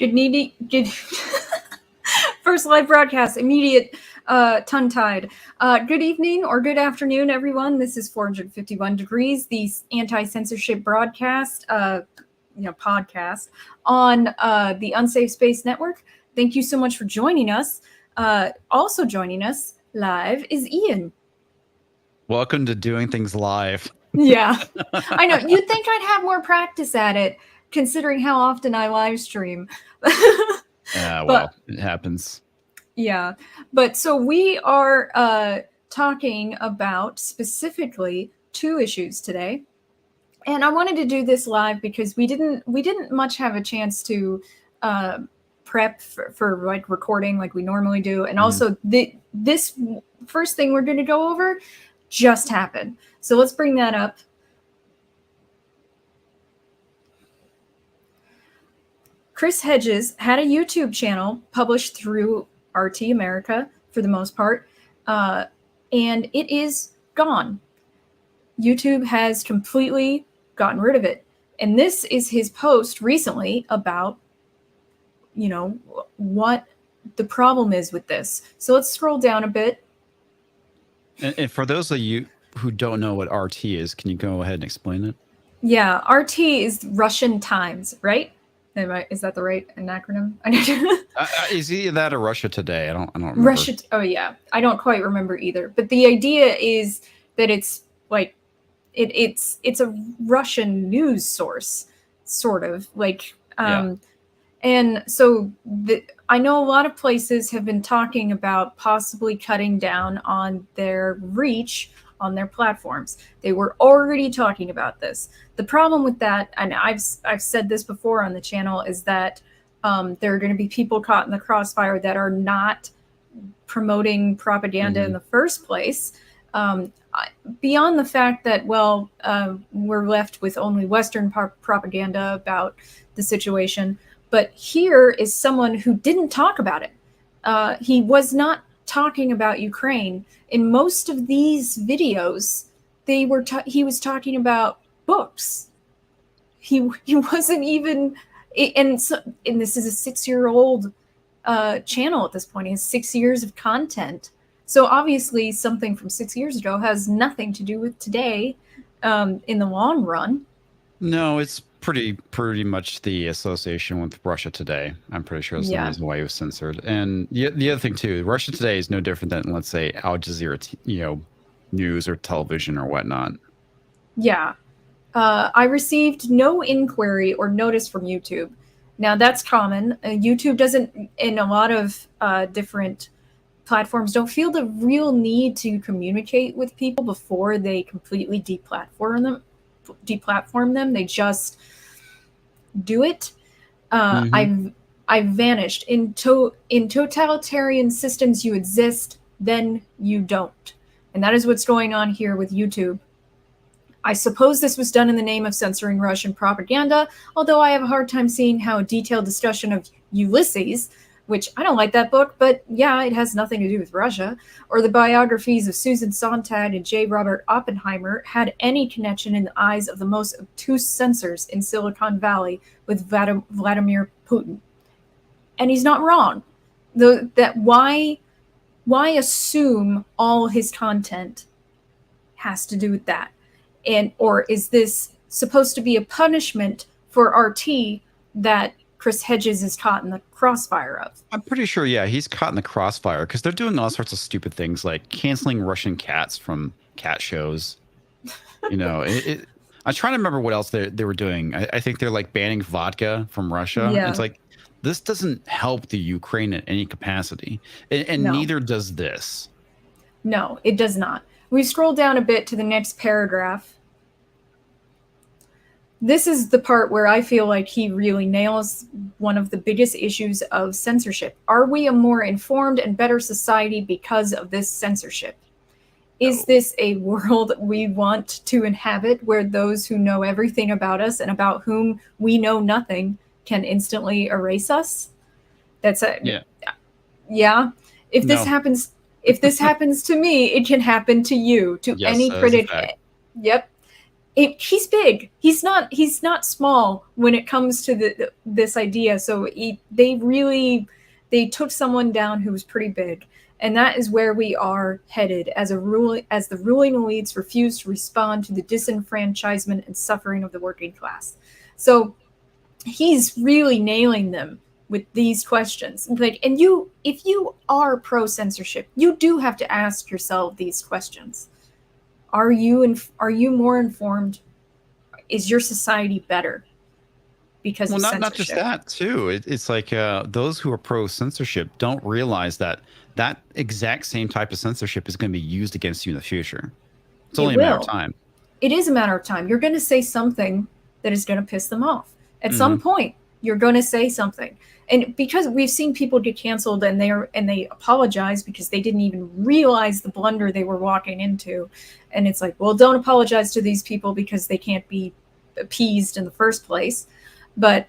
Good first live broadcast, immediate tongue-tied. Good evening or good afternoon, everyone. This is 451 Degrees, the anti-censorship broadcast, podcast on the Unsafe Space network. Thank you so much for joining us. Also joining us live is Ian. Welcome to doing things live. Yeah, I know. You'd think I'd have more practice at it, considering how often I live stream. Well, it happens. Yeah, but so we are talking about specifically two issues today, and I wanted to do this live because we didn't much have a chance to prep for like recording like we normally do, and also this first thing we're going to go over just happened. So let's bring that up. Chris Hedges had a YouTube channel published through RT America for the most part, and it is gone. YouTube has completely gotten rid of it. And this is his post recently about, what the problem is with this. So let's scroll down a bit. And for those of you who don't know what RT is, can you go ahead and explain it? Yeah, RT is Russian Times, right? Is that the right acronym? Is either that or Russia Today? I don't remember. Russia. Oh yeah, I don't quite remember either. But the idea is that it's like it's a Russian news source, sort of like. And so I know a lot of places have been talking about possibly cutting down on their reach on their platforms. They were already talking about this. The problem with that, and I've said this before on the channel, is that there are going to be people caught in the crossfire that are not promoting propaganda in the first place. Beyond the fact that, we're left with only Western propaganda about the situation. But here is someone who didn't talk about it. He was not talking about Ukraine. In most of these videos, he was talking about books. He wasn't even, and this is a 6-year-old channel at this point. He has 6 years of content. So obviously something from 6 years ago has nothing to do with today in the long run. No, it's pretty much the association with Russia Today. I'm pretty sure that's the reason why it was censored. And the other thing too, Russia Today is no different than, let's say, Al Jazeera, news or television or whatnot. Yeah. I received no inquiry or notice from YouTube. Now that's common. YouTube doesn't, in a lot of different platforms, don't feel the real need to communicate with people before they completely deplatform them. They just do it. I've vanished. In totalitarian systems, you exist, then you don't. And that is what's going on here with YouTube. I suppose this was done in the name of censoring Russian propaganda, although I have a hard time seeing how a detailed discussion of Ulysses, which I don't like that book, but yeah, it has nothing to do with Russia, or the biographies of Susan Sontag and J. Robert Oppenheimer had any connection in the eyes of the most obtuse censors in Silicon Valley with Vladimir Putin. And he's not wrong. Why assume all his content has to do with that? Or is this supposed to be a punishment for RT that Chris Hedges is caught in the crossfire of? I'm pretty sure, he's caught in the crossfire because they're doing all sorts of stupid things like canceling Russian cats from cat shows. I'm trying to remember what else they were doing. I think they're like banning vodka from Russia. Yeah. It's like, this doesn't help the Ukraine in any capacity. And No. neither does this. No, it does not. We scroll down a bit to the next paragraph. This is the part where I feel like he really nails one of the biggest issues of censorship. Are we a more informed and better society because of this censorship? Is this a world we want to inhabit where those who know everything about us and about whom we know nothing can instantly erase us? That's it. Yeah. If this happens to me, it can happen to you, to any critic. Yep. he's big. He's not small when it comes to this idea. So they took someone down who was pretty big, and that is where we are headed as the ruling elites refuse to respond to the disenfranchisement and suffering of the working class. So he's really nailing them with these questions. Like, and if you are pro censorship, you do have to ask yourself these questions. Are you more informed? Is your society better because of censorship? Not just that too. It's like those who are pro censorship don't realize that exact same type of censorship is going to be used against you in the future. It's only a matter of time. It is a matter of time. You're going to say something that is going to piss them off. At some point, you're going to say something. And because we've seen people get canceled and they apologize because they didn't even realize the blunder they were walking into. And it's like, well, don't apologize to these people because they can't be appeased in the first place. But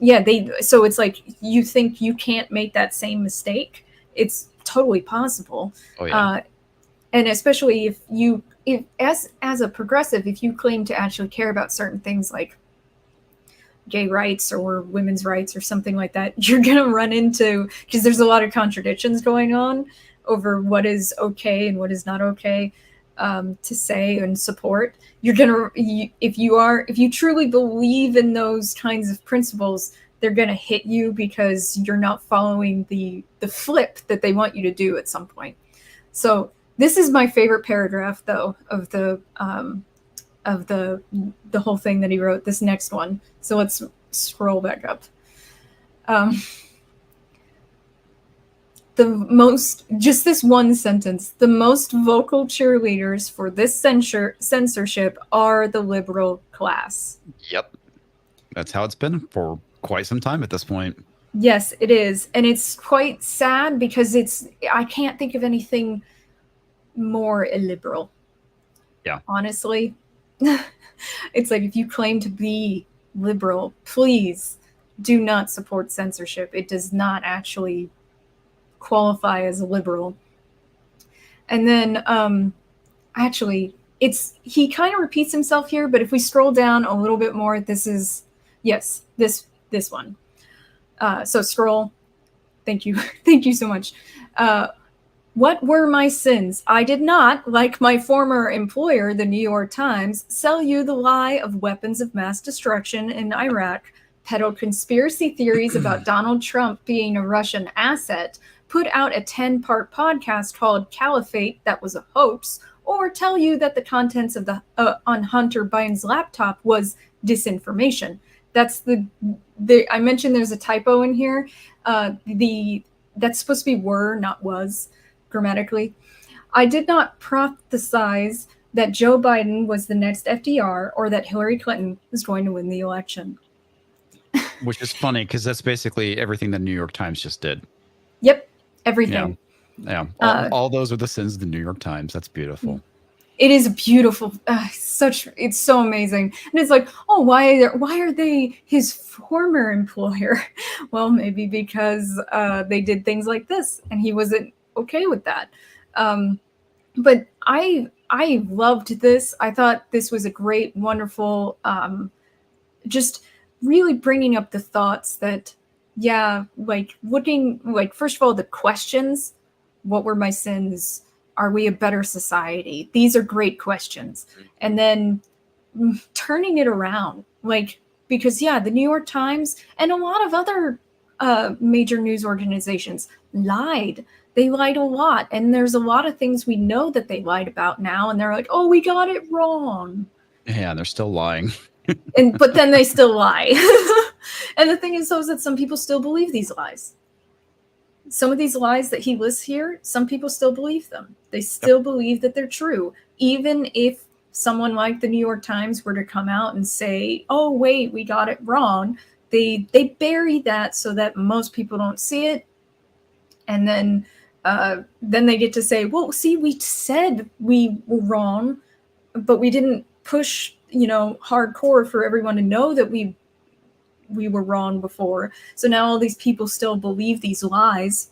yeah, so it's like, you think you can't make that same mistake? It's totally possible. Oh, yeah. And especially if as a progressive, if you claim to actually care about certain things like gay rights or women's rights or something like that, you're going to run into, because there's a lot of contradictions going on over what is okay and what is not okay to say and support. You're going to, if you truly believe in those kinds of principles, they're going to hit you because you're not following the flip that they want you to do at some point. So this is my favorite paragraph, though, of the whole thing that he wrote. This next one. So let's scroll back up. Just this one sentence, the most vocal cheerleaders for this censorship are the liberal class. Yep. That's how it's been for quite some time at this point. Yes, it is. And it's quite sad because I can't think of anything more illiberal. Yeah. Honestly. It's like, if you claim to be liberal, please do not support censorship. It does not actually qualify as a liberal. And then actually, he kind of repeats himself here, but if we scroll down a little bit more, this one. So scroll. Thank you. Thank you so much. What were my sins? I did not, like my former employer, the New York Times, sell you the lie of weapons of mass destruction in Iraq, peddle conspiracy theories about Donald Trump being a Russian asset, put out a 10-part podcast called Caliphate that was a hoax, or tell you that the contents of on Hunter Biden's laptop was disinformation. That's I mentioned there's a typo in here. That's supposed to be were, not was, grammatically. I did not prophesize that Joe Biden was the next FDR or that Hillary Clinton was going to win the election. Which is funny because that's basically everything the New York Times just did. Yep, everything. Yeah. All those are the sins of the New York Times. That's beautiful. It is beautiful. It's so amazing. And it's like, oh, why are they his former employer? Well, maybe because they did things like this and he wasn't okay with that. But I loved this. I thought this was a great, wonderful, just really bringing up the thoughts that, yeah, like looking, like, first of all, the questions, what were my sins? Are we a better society? These are great questions. And then turning it around, like, because, yeah, the New York Times and a lot of other major news organizations lied. They lied a lot. And there's a lot of things we know that they lied about now. And they're like, oh, we got it wrong. Yeah, and they're still lying. But then they still lie. And the thing is, though, is that some people still believe these lies. Some of these lies that he lists here, some people still believe them. They still believe that they're true. Even if someone like the New York Times were to come out and say, oh, wait, we got it wrong, they bury that so that most people don't see it. And then they get to say, well, see, we said we were wrong, but we didn't push, hardcore for everyone to know that we were wrong before. So now all these people still believe these lies.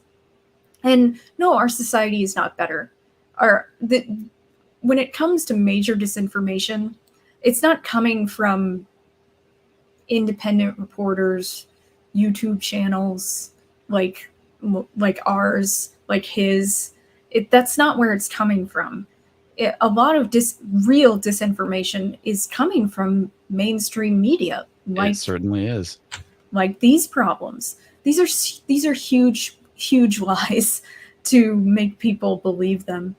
And no, our society is not better. When it comes to major disinformation, it's not coming from independent reporters, YouTube channels like ours, like his. That's not where it's coming from. A lot of real disinformation is coming from mainstream media, It certainly is. like these problems. These are huge lies to make people believe them.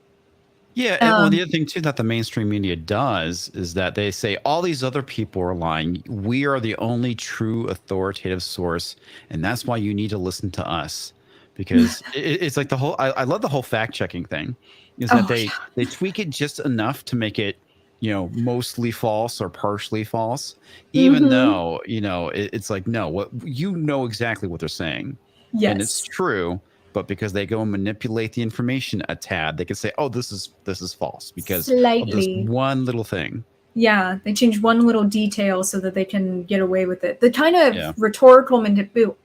Yeah, and well, the other thing too that the mainstream media does is that they say all these other people are lying. We are the only true authoritative source, and that's why you need to listen to us. Because it's like the whole. I love the whole fact checking thing, is that Oh yeah. they tweak it just enough to make it mostly false or partially false, even though it's like no, what you know exactly what they're saying, and it's Yes. true. But because they go and manipulate the information a tad, they can say, "Oh, this is false because of this Slightly. one little thing." Yeah, they change one little detail so that they can get away with it. The kind of Yeah. rhetorical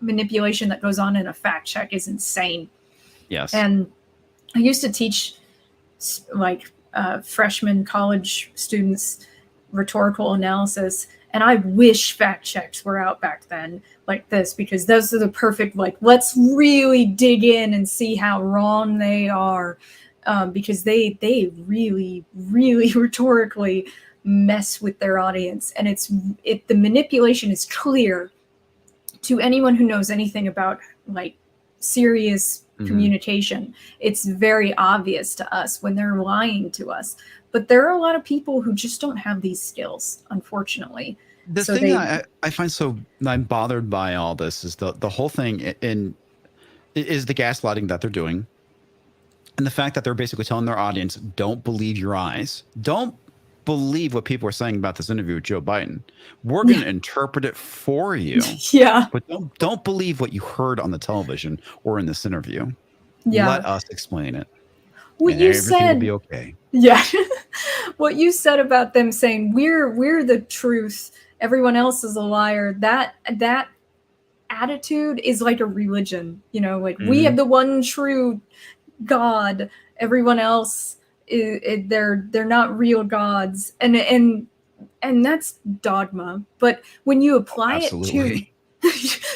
manipulation that goes on in a fact check is insane. Yes. And I used to teach like freshman college students rhetorical analysis, and I wish fact checks were out back then like this, because those are the perfect, like, let's really dig in and see how wrong they are, because they really rhetorically mess with their audience, and the manipulation is clear to anyone who knows anything about like serious communication. It's very obvious to us when they're lying to us, but there are a lot of people who just don't have these skills, unfortunately. The So thing they I find so I'm bothered by all this is the whole thing is the gaslighting that they're doing, and the fact that they're basically telling their audience, "Don't believe your eyes. Don't believe what people are saying about this interview with Joe Biden. We're going to interpret it for you, yeah, but don't believe what you heard on the television or in this interview. yeah. Let us explain it, What and you everything will be said, okay." yeah. What you said about them saying we're the truth, everyone else is a liar. That attitude is like a religion, like we have the one true God, everyone else they're not real gods, and that's dogma. But when you apply it to Absolutely.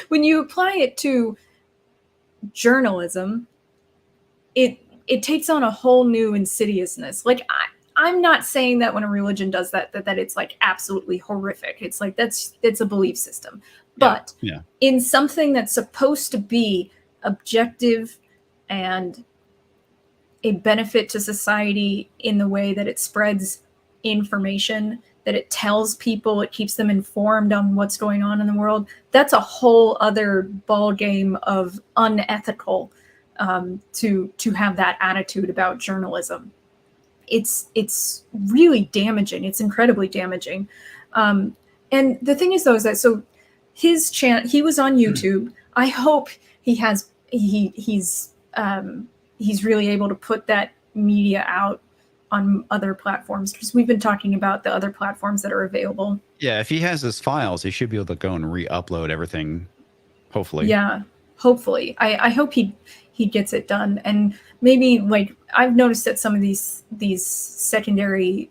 when you apply it to journalism, it takes on a whole new insidiousness. Like I'm not saying that when a religion does that it's like absolutely horrific. It's like it's a belief system. But Yeah. in something that's supposed to be objective and a benefit to society in the way that it spreads information, that it tells people, it keeps them informed on what's going on in the world, that's a whole other ball game of unethical, to have that attitude about journalism. It's really damaging. It's incredibly damaging. And the thing is, though, is that so his channel, he was on YouTube. I hope he's really able to put that media out on other platforms, because we've been talking about the other platforms that are available. Yeah, if he has his files, he should be able to go and re-upload everything. Hopefully. Yeah, hopefully. I hope he gets it done, and maybe like I've noticed that some of these secondary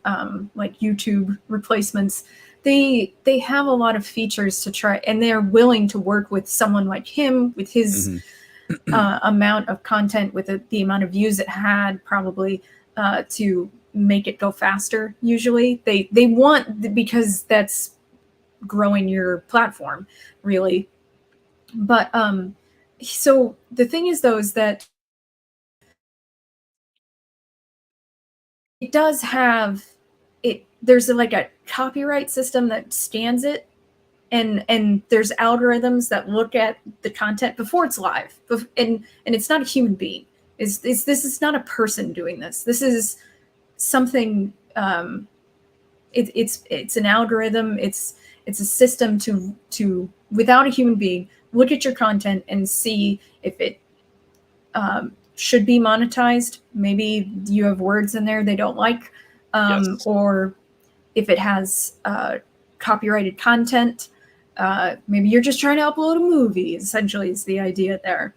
like YouTube replacements, they have a lot of features to try, and they're willing to work with someone like him with his amount of content, with the amount of views it had, probably to make it go faster. Usually they want, because that's growing your platform, really. But so the thing is, though, is that it does have there's like a copyright system that scans it, and there's algorithms that look at the content before it's live, and it's not a human being. This is not a person doing this. This is something, it's an algorithm. It's a system to without a human being look at your content and see if it should be monetized. Maybe you have words in there they don't like, Yes. or if it has copyrighted content. Maybe you're just trying to upload a movie, essentially, is the idea there,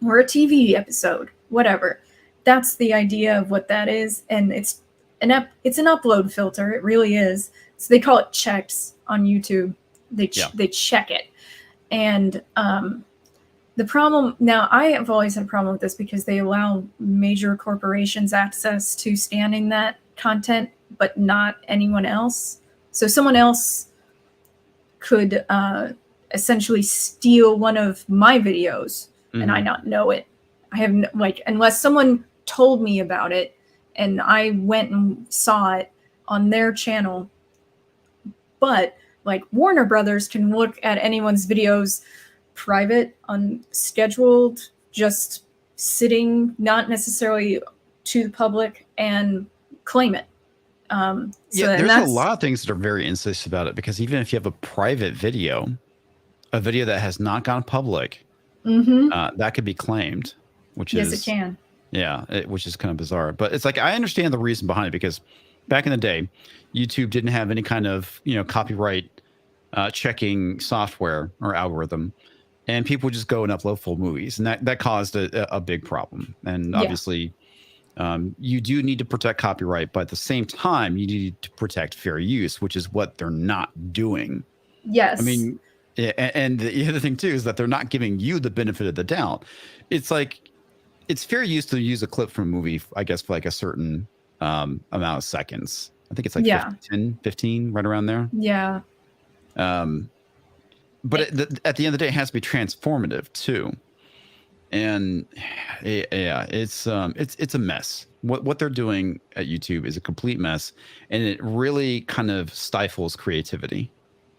or a TV episode, whatever. That's the idea of what that is, and it's an upload filter. It really is. So they call it checks on YouTube. They check it. And the problem now, I have always had a problem with this because they allow major corporations access to scanning that content, but not anyone else. So someone else could essentially steal one of my videos and I not know it. I have no, like, unless someone told me about it and I went and saw it on their channel. But like Warner Brothers can look at anyone's videos private, unscheduled, just sitting, not necessarily to the public, and claim it. There's a lot of things that are very insistent about it, because even if you have a private video, a video that has not gone public, that could be claimed, which is, it can. Yeah, which is kind of bizarre. But it's like, I understand the reason behind it, because back in the day, YouTube didn't have any kind of, copyright checking software or algorithm, and people would just go and upload full movies, and that caused a big problem. And obviously, you do need to protect copyright, but at the same time, you need to protect fair use, which is what they're not doing. Yes. I mean, and the other thing too is that they're not giving you the benefit of the doubt. It's like, it's fair use to use a clip from a movie, I guess, for like a certain amount of seconds. I think it's like 15, right around there. Yeah. But at the end of the day, it has to be transformative too. And it's a mess. What they're doing at YouTube is a complete mess, and it really kind of stifles creativity.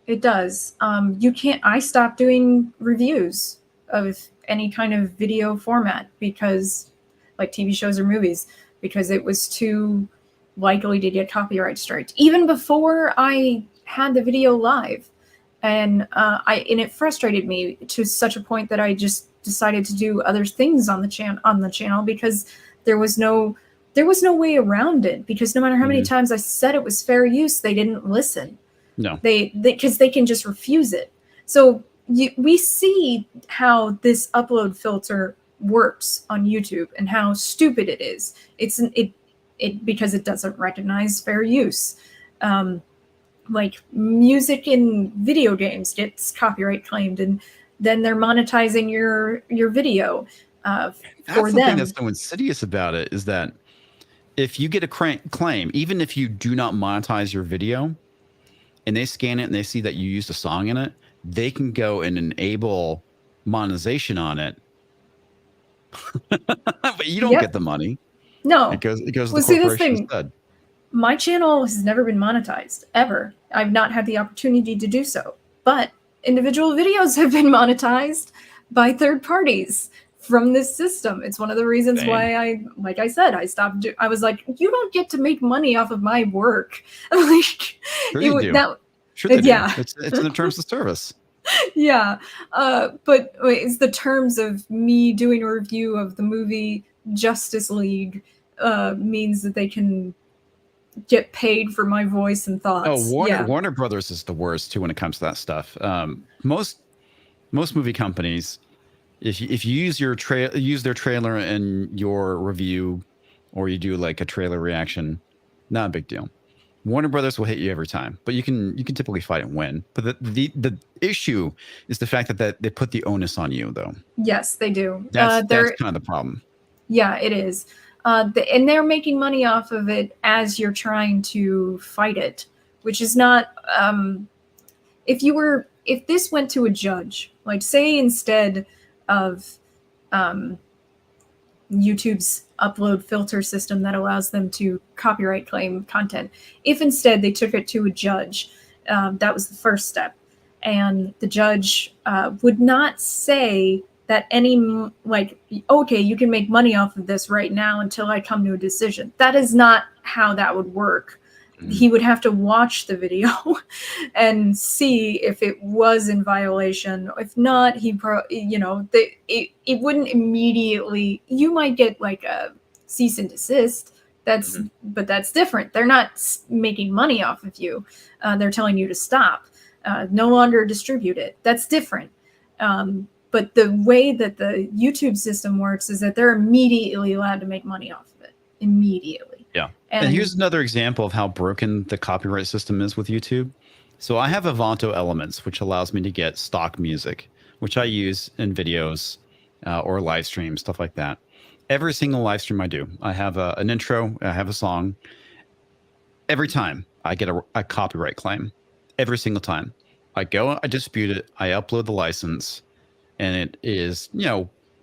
It does. I stopped doing reviews of any kind of video format, because like TV shows or movies, because it was too likely to get copyright strikes, even before I had the video live. And it frustrated me to such a point that I just decided to do other things on the channel, because there was no way around it, because no matter how many times I said it was fair use, they didn't listen. No, because they can just refuse it. So we see how this upload filter works on YouTube and how stupid it is. Because it doesn't recognize fair use. Like music in video games gets copyright claimed, and then they're monetizing your video for them. The thing that's so insidious about it is that if you get a claim, even if you do not monetize your video, and they scan it and they see that you used a song in it, they can go and enable monetization on it. But you don't get the money. No, it goes to the corporation instead. My channel has never been monetized, ever. I've not had the opportunity to do so. But individual videos have been monetized by third parties from this system. It's one of the reasons why like I said, I stopped. I was like, you don't get to make money off of my work. Like, sure you do. Sure they do. It's in the terms of service. Yeah. But it's the terms of me doing a review of the movie Justice League means that they can get paid for my voice and thoughts. Oh, Warner Brothers is the worst too when it comes to that stuff. Most movie companies, if you use use their trailer in your review, or you do like a trailer reaction, not a big deal. Warner Brothers will hit you every time, but you can typically fight and win. But the issue is the fact that they put the onus on you, though. Yes, they do. That's kind of the problem. Yeah, it is. And they're making money off of it as you're trying to fight it, which is not. If this went to a judge, like say instead of YouTube's upload filter system that allows them to copyright claim content, if instead they took it to a judge, that was the first step, and the judge would not say that okay, you can make money off of this right now until I come to a decision. That is not how that would work. He would have to watch the video and see if it was in violation. If not, it wouldn't immediately. You might get like a cease and desist. But that's different. They're not making money off of you. They're telling you to stop, no longer distribute it. That's different. But the way that the YouTube system works is that they're immediately allowed to make money off of it. Immediately. Yeah. And here's another example of how broken the copyright system is with YouTube. So I have Avanto Elements, which allows me to get stock music, which I use in videos or live streams, stuff like that. Every single live stream I do, I have an intro, I have a song. Every time I get a copyright claim, every single time. I go, I dispute it, I upload the license, and it is,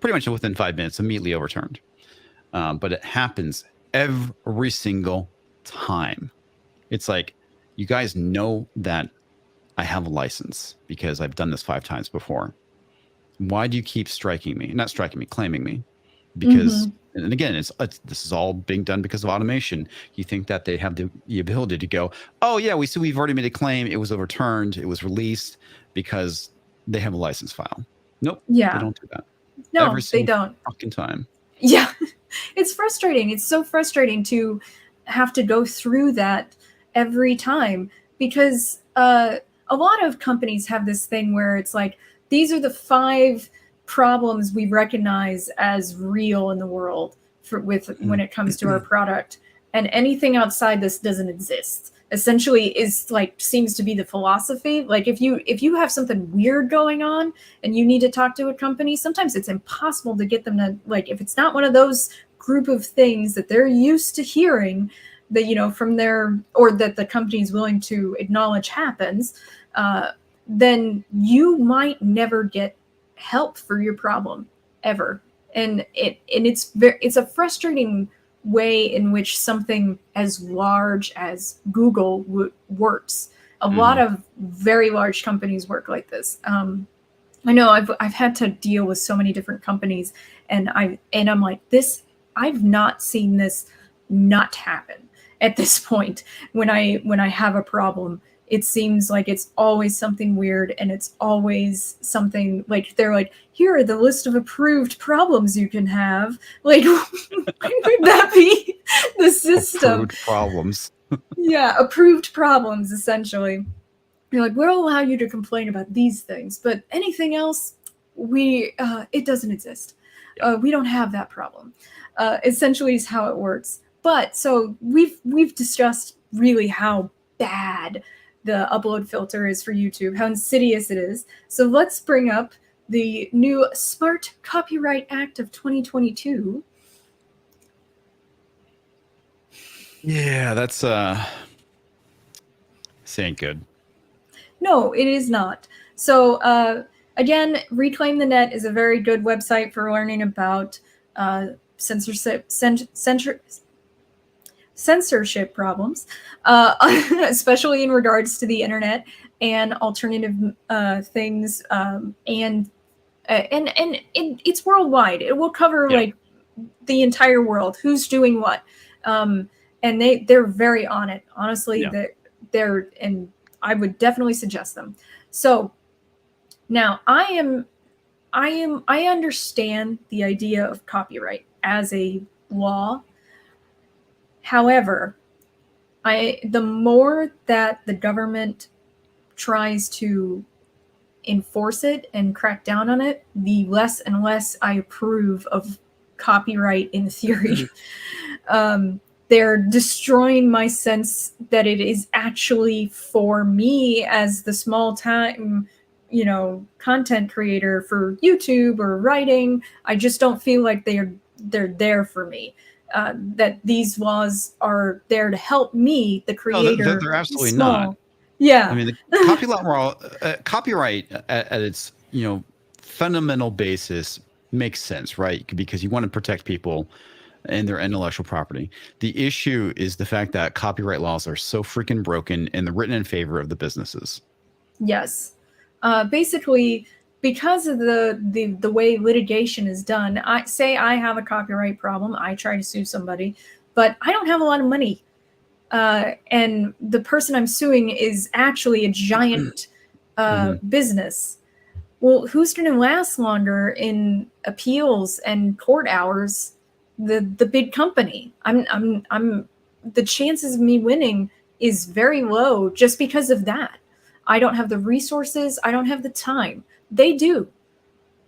pretty much within 5 minutes, immediately overturned. But it happens every single time. It's like, you guys know that I have a license because I've done this 5 times before. Why do you keep striking me? Not striking me, claiming me. Because, and again, this is all being done because of automation. You think that they have the ability to go, oh yeah, we've already made a claim. It was overturned. It was released because they have a license file. Nope. Yeah. They don't do that. No, they don't. Fucking time. Yeah. It's frustrating. It's so frustrating to have to go through that every time because a lot of companies have this thing where it's like, these are the 5 problems we recognize as real in the world when it comes to our product, and anything outside this doesn't exist. Essentially, is like seems to be the philosophy. Like if you have something weird going on and you need to talk to a company, sometimes it's impossible to get them to, like, if it's not one of those group of things that they're used to hearing that from their, or that the company is willing to acknowledge happens, then you might never get help for your problem ever. And it's a frustrating way in which something as large as Google works. A lot of very large companies work like this. I know I've had to deal with so many different companies, and I'm like, I've not seen this not happen at this point. When I have a problem, it seems like it's always something weird, and it's always something like they're like, here are the list of approved problems you can have. Like, would that be the system? Approved problems. Yeah, approved problems, essentially. You're like, we'll allow you to complain about these things, but anything else, it doesn't exist. We don't have that problem. Essentially is how it works. But so we've discussed really how bad the upload filter is for YouTube, how insidious it is. So let's bring up the new S.M.A.R.T Copyright Act of 2022. Yeah, that's this ain't good. No, it is not. So again, Reclaim the Net is a very good website for learning about censorship problems, especially in regards to the internet and alternative things, and it's worldwide. It will cover like the entire world, who's doing what, and they're very on it. Honestly, they're and I would definitely suggest them. So now I understand the idea of copyright as a law. However, the more that the government tries to enforce it and crack down on it, the less and less I approve of copyright in theory. They're destroying my sense that it is actually for me as the small time, content creator for YouTube or writing. I just don't feel like they're there for me. That these laws are there to help me, the creator. No, they're absolutely not. Yeah. I mean, the copyright at its fundamental basis makes sense, right? Because you want to protect people and their intellectual property. The issue is the fact that copyright laws are so freaking broken and they're written in favor of the businesses. Yes. Basically, because of the way litigation is done, I have a copyright problem, I try to sue somebody, but I don't have a lot of money. And the person I'm suing is actually a giant business. Well, who's going to last longer in appeals and court hours? The big company. The chances of me winning is very low just because of that. I don't have the resources. I don't have the time. They do.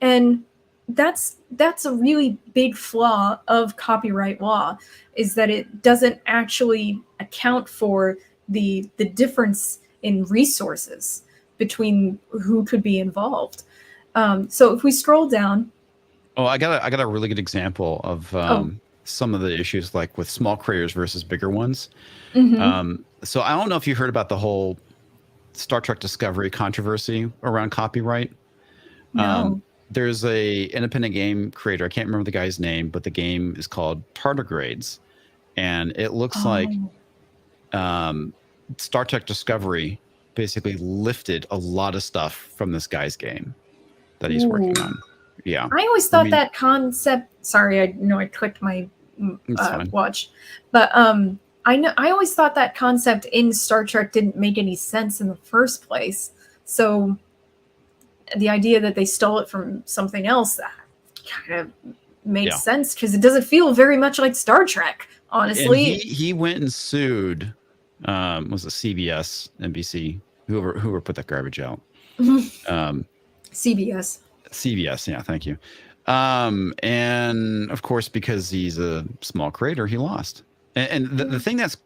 And that's a really big flaw of copyright law, is that it doesn't actually account for the difference in resources between who could be involved. So if we scroll down, Oh, I got a really good example of oh, some of the issues, like with small creators versus bigger ones. mm-hmm. So I don't know if you heard about the whole Star Trek Discovery controversy around copyright. No. There's a independent game creator. I can't remember the guy's name, but the game is called Tardigrades, and it looks like Oh. Star Trek Discovery basically lifted a lot of stuff from this guy's game that he's working Ooh. on. Yeah, I always I thought mean, that concept. Sorry, I know I clicked my it's fine. watch, but I always thought that concept in Star Trek didn't make any sense in the first place. So the idea that they stole it from something else, that kind of makes sense, because it doesn't feel very much like Star Trek, And honestly. he went and sued, was it CBS, NBC, whoever put that garbage out. CBS. CBS, yeah, thank you. And of course, because he's a small creator, he lost. And the thing that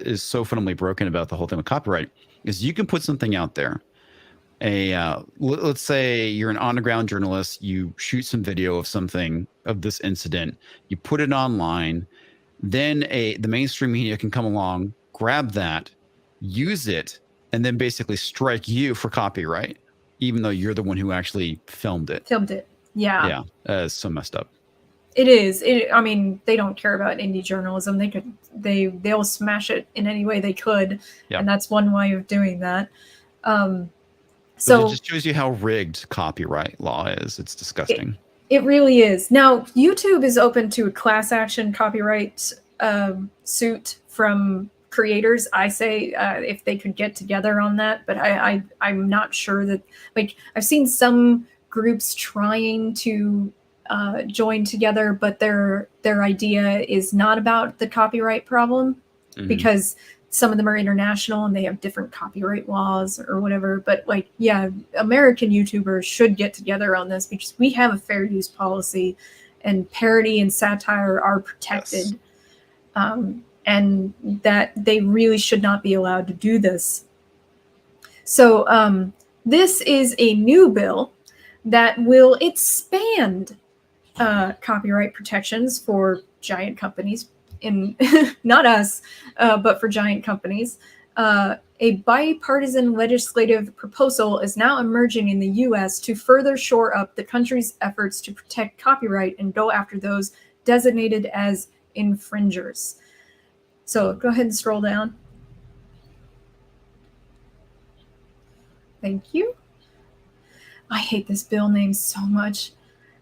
is so fundamentally broken about the whole thing with copyright is you can put something out there. Let's say you're an underground journalist, you shoot some video of something, of this incident, you put it online, then the mainstream media can come along, grab that, use it, and then basically strike you for copyright, even though you're the one who actually filmed it. Yeah. It's so messed up. It is. I mean, they don't care about indie journalism. They'll smash it in any way they could, and that's one way of doing that. So it just shows you how rigged copyright law is. It's disgusting. It really is. Now, YouTube is open to a class action copyright suit from creators. I say if they could get together on that, but I'm not sure that. Like, I've seen some groups trying to join together, but their idea is not about the copyright problem, because some of them are international and they have different copyright laws or whatever. But like, yeah, American YouTubers should get together on this, because we have a fair use policy, and parody and satire are protected. Yes. And that they really should not be allowed to do this. So this is a new bill that will expand copyright protections for giant companies, in not us, but for giant companies. A bipartisan legislative proposal is now emerging in the U.S. to further shore up the country's efforts to protect copyright and go after those designated as infringers. So go ahead and scroll down. Thank you. I hate this bill name so much.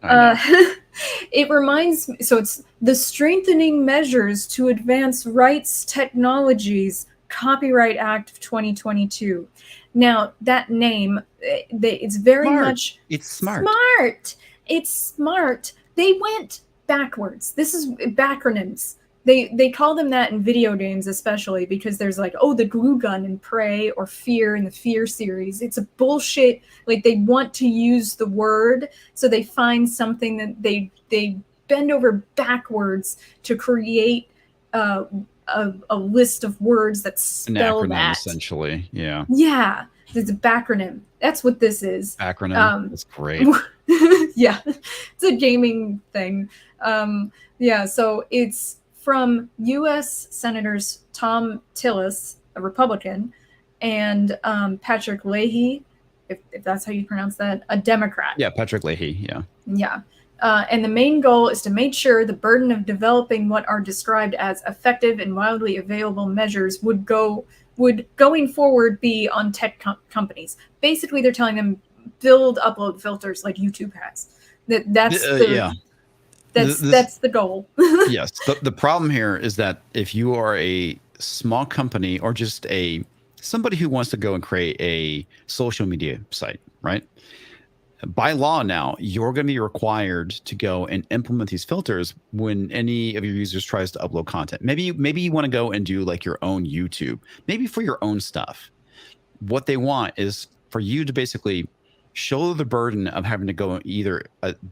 It reminds me, so it's the Strengthening Measures to Advance Rights Technologies Copyright Act of 2022. Now, that name, it's very much... It's smart. It's smart. They went backwards. This is backronyms. They call them that in video games, especially because there's like, oh, the glue gun in Prey, or Fear in the Fear series. It's a bullshit. Like, they want to use the word, so they find something that they bend over backwards to create a list of words that spell an acronym, that. essentially. Yeah. Yeah, it's a backronym. That's what this is. Acronym. That's great. Yeah, it's a gaming thing. Yeah, so it's from U.S. Senators Tom Tillis, a Republican, and Patrick Leahy, if that's how you pronounce that, a Democrat. Yeah, Patrick Leahy, yeah. Yeah. And the main goal is to make sure the burden of developing what are described as effective and widely available measures would going forward be on tech companies. Basically, they're telling them build upload filters like YouTube has. That's the goal. Yes. The problem here is that if you are a small company, or just somebody who wants to go and create a social media site, right? By law now, you're going to be required to go and implement these filters when any of your users tries to upload content. Maybe you want to go and do like your own YouTube, maybe for your own stuff. What they want is for you to basically shoulder the burden of having to go either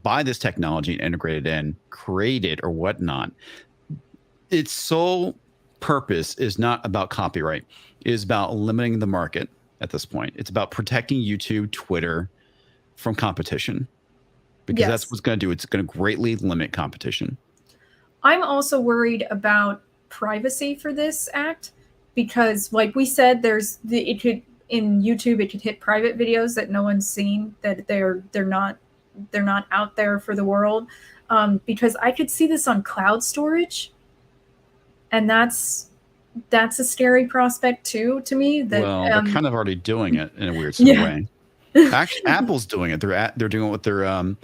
buy this technology and integrate it in, create it, or whatnot. Its sole purpose is not about copyright. It is about limiting the market at this point. It's about protecting YouTube, Twitter from competition, because that's what's going to do. It's going to greatly limit competition. I'm also worried about privacy for this act, because like we said, it could, in YouTube, it could hit private videos that no one's seen, that they're not out there for the world. Because I could see this on cloud storage, and that's a scary prospect too to me. That they're kind of already doing it in a weird sort of way. Actually, Apple's doing it. They're doing it with their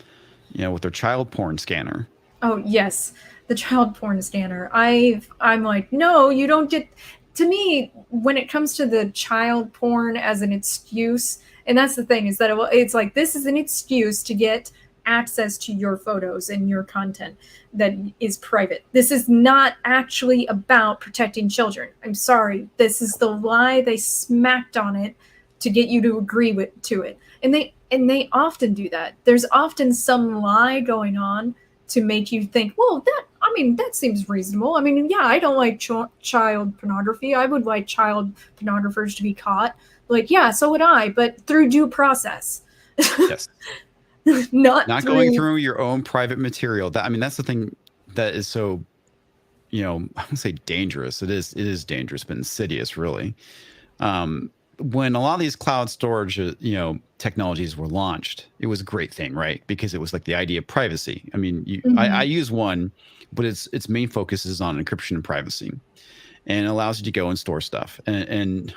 with their child porn scanner. Oh yes, the child porn scanner. I'm like, no, you don't get. To me, when it comes to the child porn as an excuse, and that's the thing, is that it's like, this is an excuse to get access to your photos and your content that is private. This is not actually about protecting children. I'm sorry. This is the lie they smacked on it to get you to agree to it. And they often do that. There's often some lie going on to make you think, well, that seems reasonable. I mean, yeah, I don't like child pornography. I would like child pornographers to be caught. Like, yeah, so would I, but through due process. Yes. not going through your own private material. That's the thing that is so, I wouldn't say dangerous. It is dangerous, but insidious, really. When a lot of these cloud storage, technologies were launched, it was a great thing, right? Because it was like the idea of privacy. I mean, I use one, but its main focus is on encryption and privacy, and it allows you to go and store stuff. And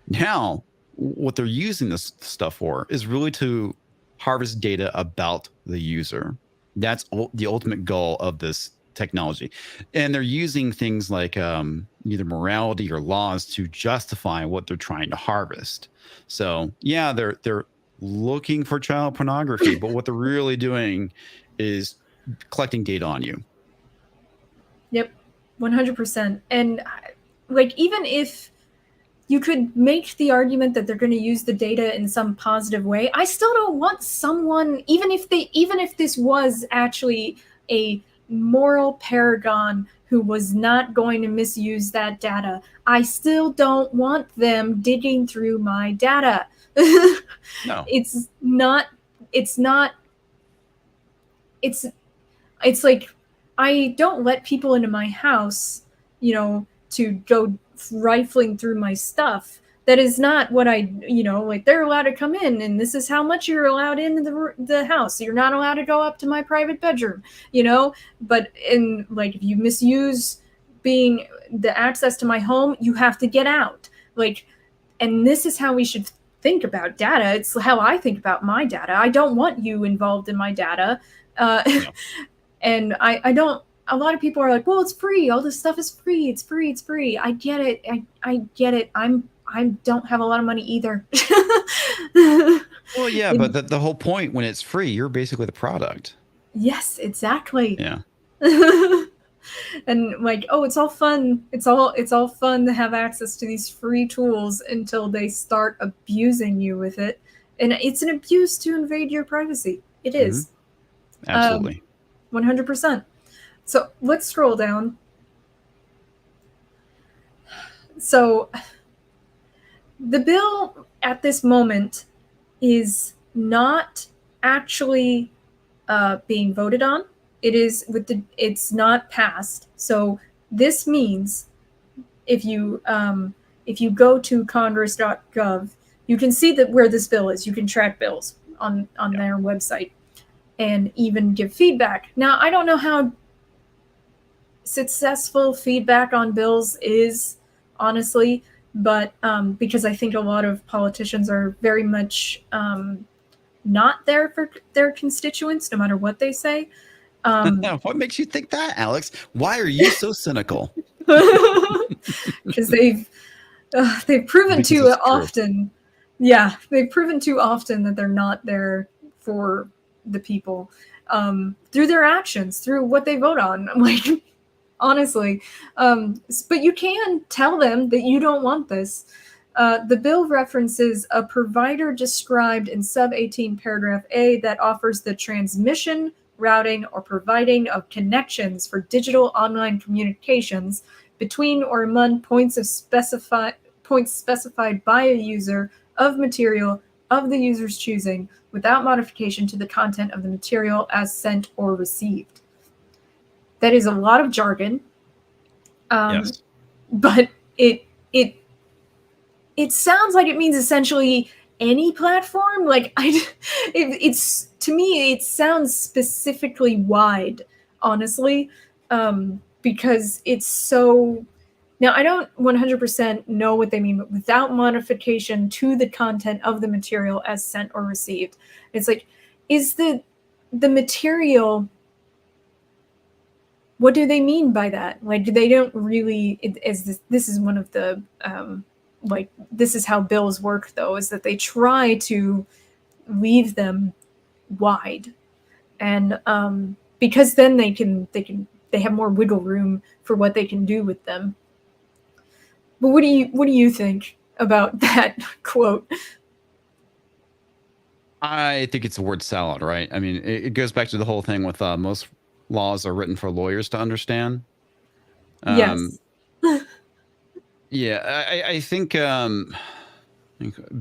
now what they're using this stuff for is really to harvest data about the user. That's the ultimate goal of this technology. And they're using things like either morality or laws to justify what they're trying to harvest. So yeah, they're looking for child pornography, but what they're really doing is collecting data on you. Yep, 100%. And like, even if you could make the argument that they're going to use the data in some positive way, I still don't want someone, even if this was actually a moral paragon who was not going to misuse that data, I still don't want them digging through my data. No. It's like, I don't let people into my house, to go rifling through my stuff. That is not what like, they're allowed to come in, and this is how much you're allowed in the house. You're not allowed to go up to my private bedroom, but like, if you misuse the access to my home, you have to get out. Like, and this is how we should think about data. It's how I think about my data. I don't want you involved in my data. No. And I don't. A lot of people are like, well, it's free. All this stuff is free. It's free. It's free. I get it. I get it. I don't have a lot of money either. Well, yeah, but the whole point, when it's free, you're basically the product. Yes, exactly. Yeah. And like, oh, it's all fun. It's all fun to have access to these free tools until they start abusing you with it. And it's an abuse to invade your privacy. It is. Absolutely. 100%. So let's scroll down. So the bill at this moment is not actually being voted on. It's not passed. So this means if you go to congress.gov, you can see that where this bill is. You can track bills on their website and even give feedback. Now, I don't know how successful feedback on bills is, honestly, but because I think a lot of politicians are very much not there for their constituents, no matter what they say. What makes you think that, Alex? Why are you so cynical? Because they've proven too often. Yeah, they've proven too often that they're not there for the people through their actions, through what they vote on. I'm like, honestly, but you can tell them that you don't want this. The bill references a provider described in sub 18 paragraph A that offers the transmission, routing, or providing of connections for digital online communications between or among points specified by a user of material of the user's choosing without modification to the content of the material as sent or received. That is a lot of jargon. Yes. But it sounds like it means essentially any platform. Like it's to me it sounds specifically wide, honestly, because it's so. Now I don't 100% know what they mean, but without modification to the content of the material as sent or received. It's like, is the material, what do they mean by that? Like, they don't really, this is one of the like, this is how bills work, though, is that they try to leave them wide, and because then they have more wiggle room for what they can do with them. But what do you think about that quote? I think it's a word salad, right? I mean, it goes back to the whole thing with most laws are written for lawyers to understand. Yes. Yeah, I think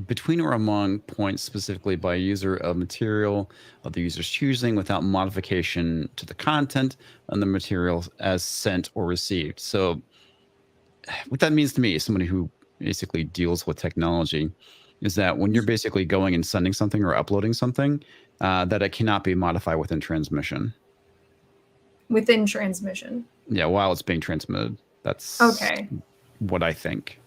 between or among points specifically by a user of material of the user's choosing without modification to the content and the material as sent or received. So what that means to me, as somebody who basically deals with technology, is that when you're basically going and sending something or uploading something, that it cannot be modified within transmission. Within transmission. Yeah, while it's being transmitted. That's okay. What I think.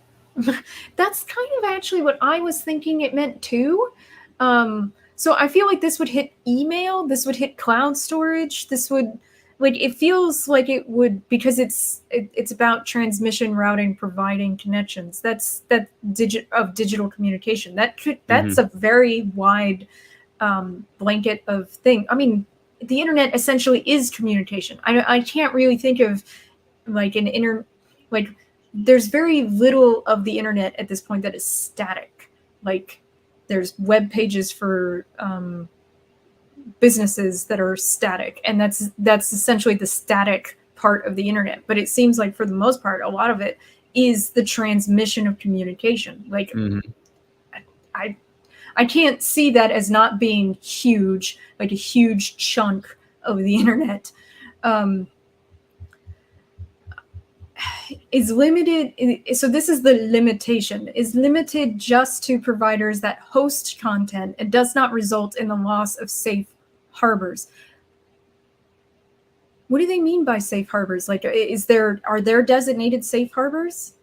That's kind of actually what I was thinking it meant too. So I feel like this would hit email, this would hit cloud storage, this would, like, it feels like it would, because it's about transmission, routing, providing connections. That's digital communication. That's a very wide blanket of thing. I mean, the internet essentially is communication. I can't really think of like like, there's very little of the internet at this point that is static. Like, there's web pages for businesses that are static, and that's essentially the static part of the internet. But it seems like for the most part, a lot of it is the transmission of communication. Like, I can't see that as not being huge, like a huge chunk of the internet. Is limited. So this is the limitation, is limited just to providers that host content and does not result in the loss of safe harbors. What do they mean by safe harbors? Like, are there designated safe harbors?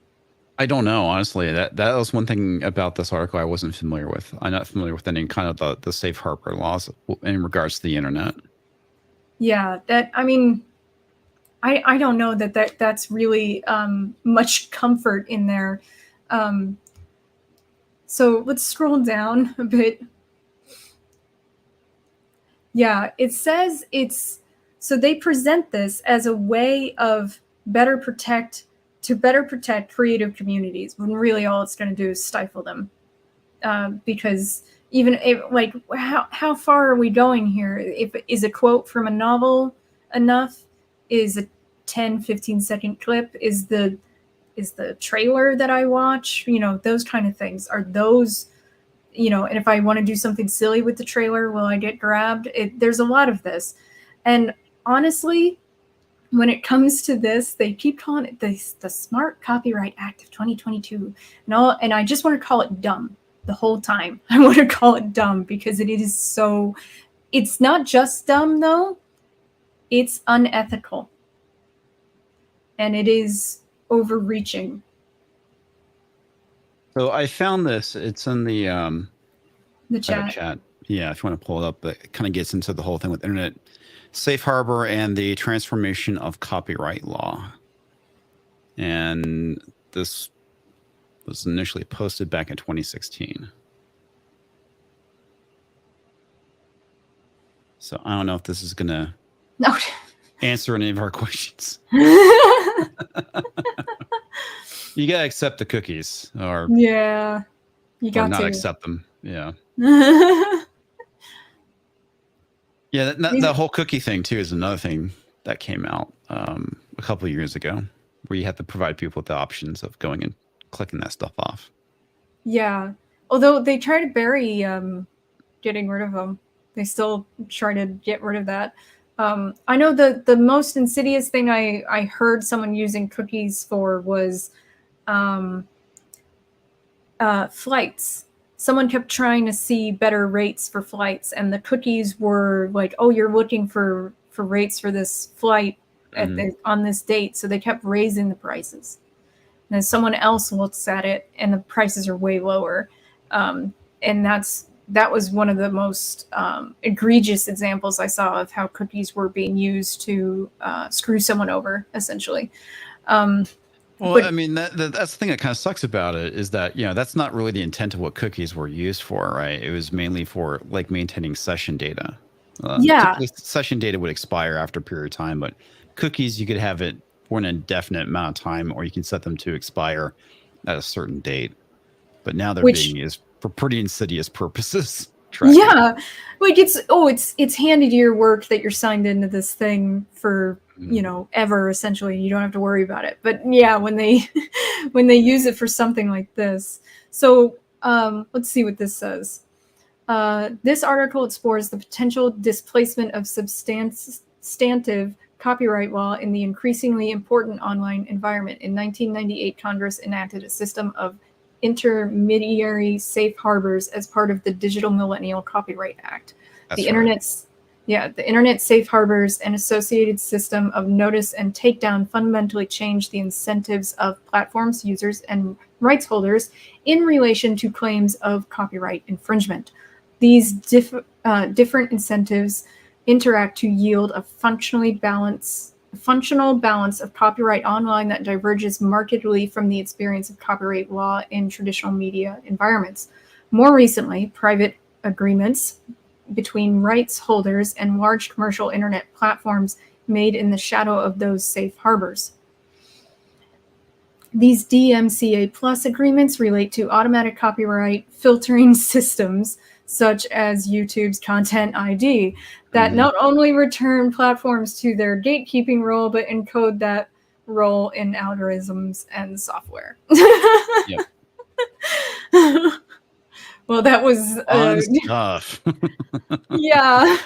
I don't know, honestly. That was one thing about this article I wasn't familiar with. I'm not familiar with any kind of the safe harbor laws in regards to the internet. Yeah, I mean, I don't know that's really much comfort in there. So let's scroll down a bit. Yeah, it says so they present this as a way of better protect creative communities, when really all it's going to do is stifle them. Because even if, like, how far are we going here? Is a quote from a novel enough? Is a 10-15 second clip? Is the trailer that I watch? Those kind of things. Are those, and if I want to do something silly with the trailer, will I get grabbed? There's a lot of this. And honestly, when it comes to this, they keep calling it the Smart Copyright Act of 2022. And I just want to call it dumb the whole time. I want to call it dumb because it is so, it's not just dumb though, it's unethical. And it is overreaching. So I found this. It's in the chat. Yeah, if you want to pull it up, it kind of gets into the whole thing with internet safe harbor and the transformation of copyright law. And this was initially posted back in 2016. So I don't know if this is going to answer any of our questions. You gotta accept the cookies, Yeah, you or got not to. accept them. Yeah. These, Yeah, that whole cookie thing too is another thing that came out a couple of years ago, where you have to provide people with the options of going and clicking that stuff off. yeah. Although they try to bury getting rid of them, they still try to get rid of that. I know the most insidious thing I heard someone using cookies for was flights. Someone kept trying to see better rates for flights, and the cookies were like, "Oh, you're looking for rates for this flight on this date," so they kept raising the prices. And then someone else looks at it, and the prices are way lower, and that was one of the most egregious examples I saw of how cookies were being used to screw someone over, essentially. Well, But I mean, that's the thing that kind of sucks about it is that, that's not really the intent of what cookies were used for, right? It was mainly for like maintaining session data. yeah, Typically, session data would expire after a period of time, but cookies, you could have it for an indefinite amount of time, or you can set them to expire at a certain date. But now they're being which used for pretty insidious purposes. Tracking. yeah, like it's handy to your work that you're signed into this thing for ever, essentially. You don't have to worry about it. But yeah, when they when they use it for something like this. So let's see what this says. This article explores the potential displacement of substantive copyright law in the increasingly important online environment. In 1998, Congress enacted a system of intermediary safe harbors as part of the Digital Millennial Copyright Act. That's The right. the Internet safe harbors and associated system of notice and takedown fundamentally changed the incentives of platforms, users, and rights holders in relation to claims of copyright infringement. These different incentives interact to yield a functional balance of copyright online that diverges markedly from the experience of copyright law in traditional media environments. More recently, private agreements between rights holders and large commercial internet platforms made in the shadow of those safe harbors. These DMCA Plus agreements relate to automatic copyright filtering systems, such as YouTube's Content ID, that not only return platforms to their gatekeeping role, but encode that role in algorithms and software. Yep. Well, that was Stuff. yeah.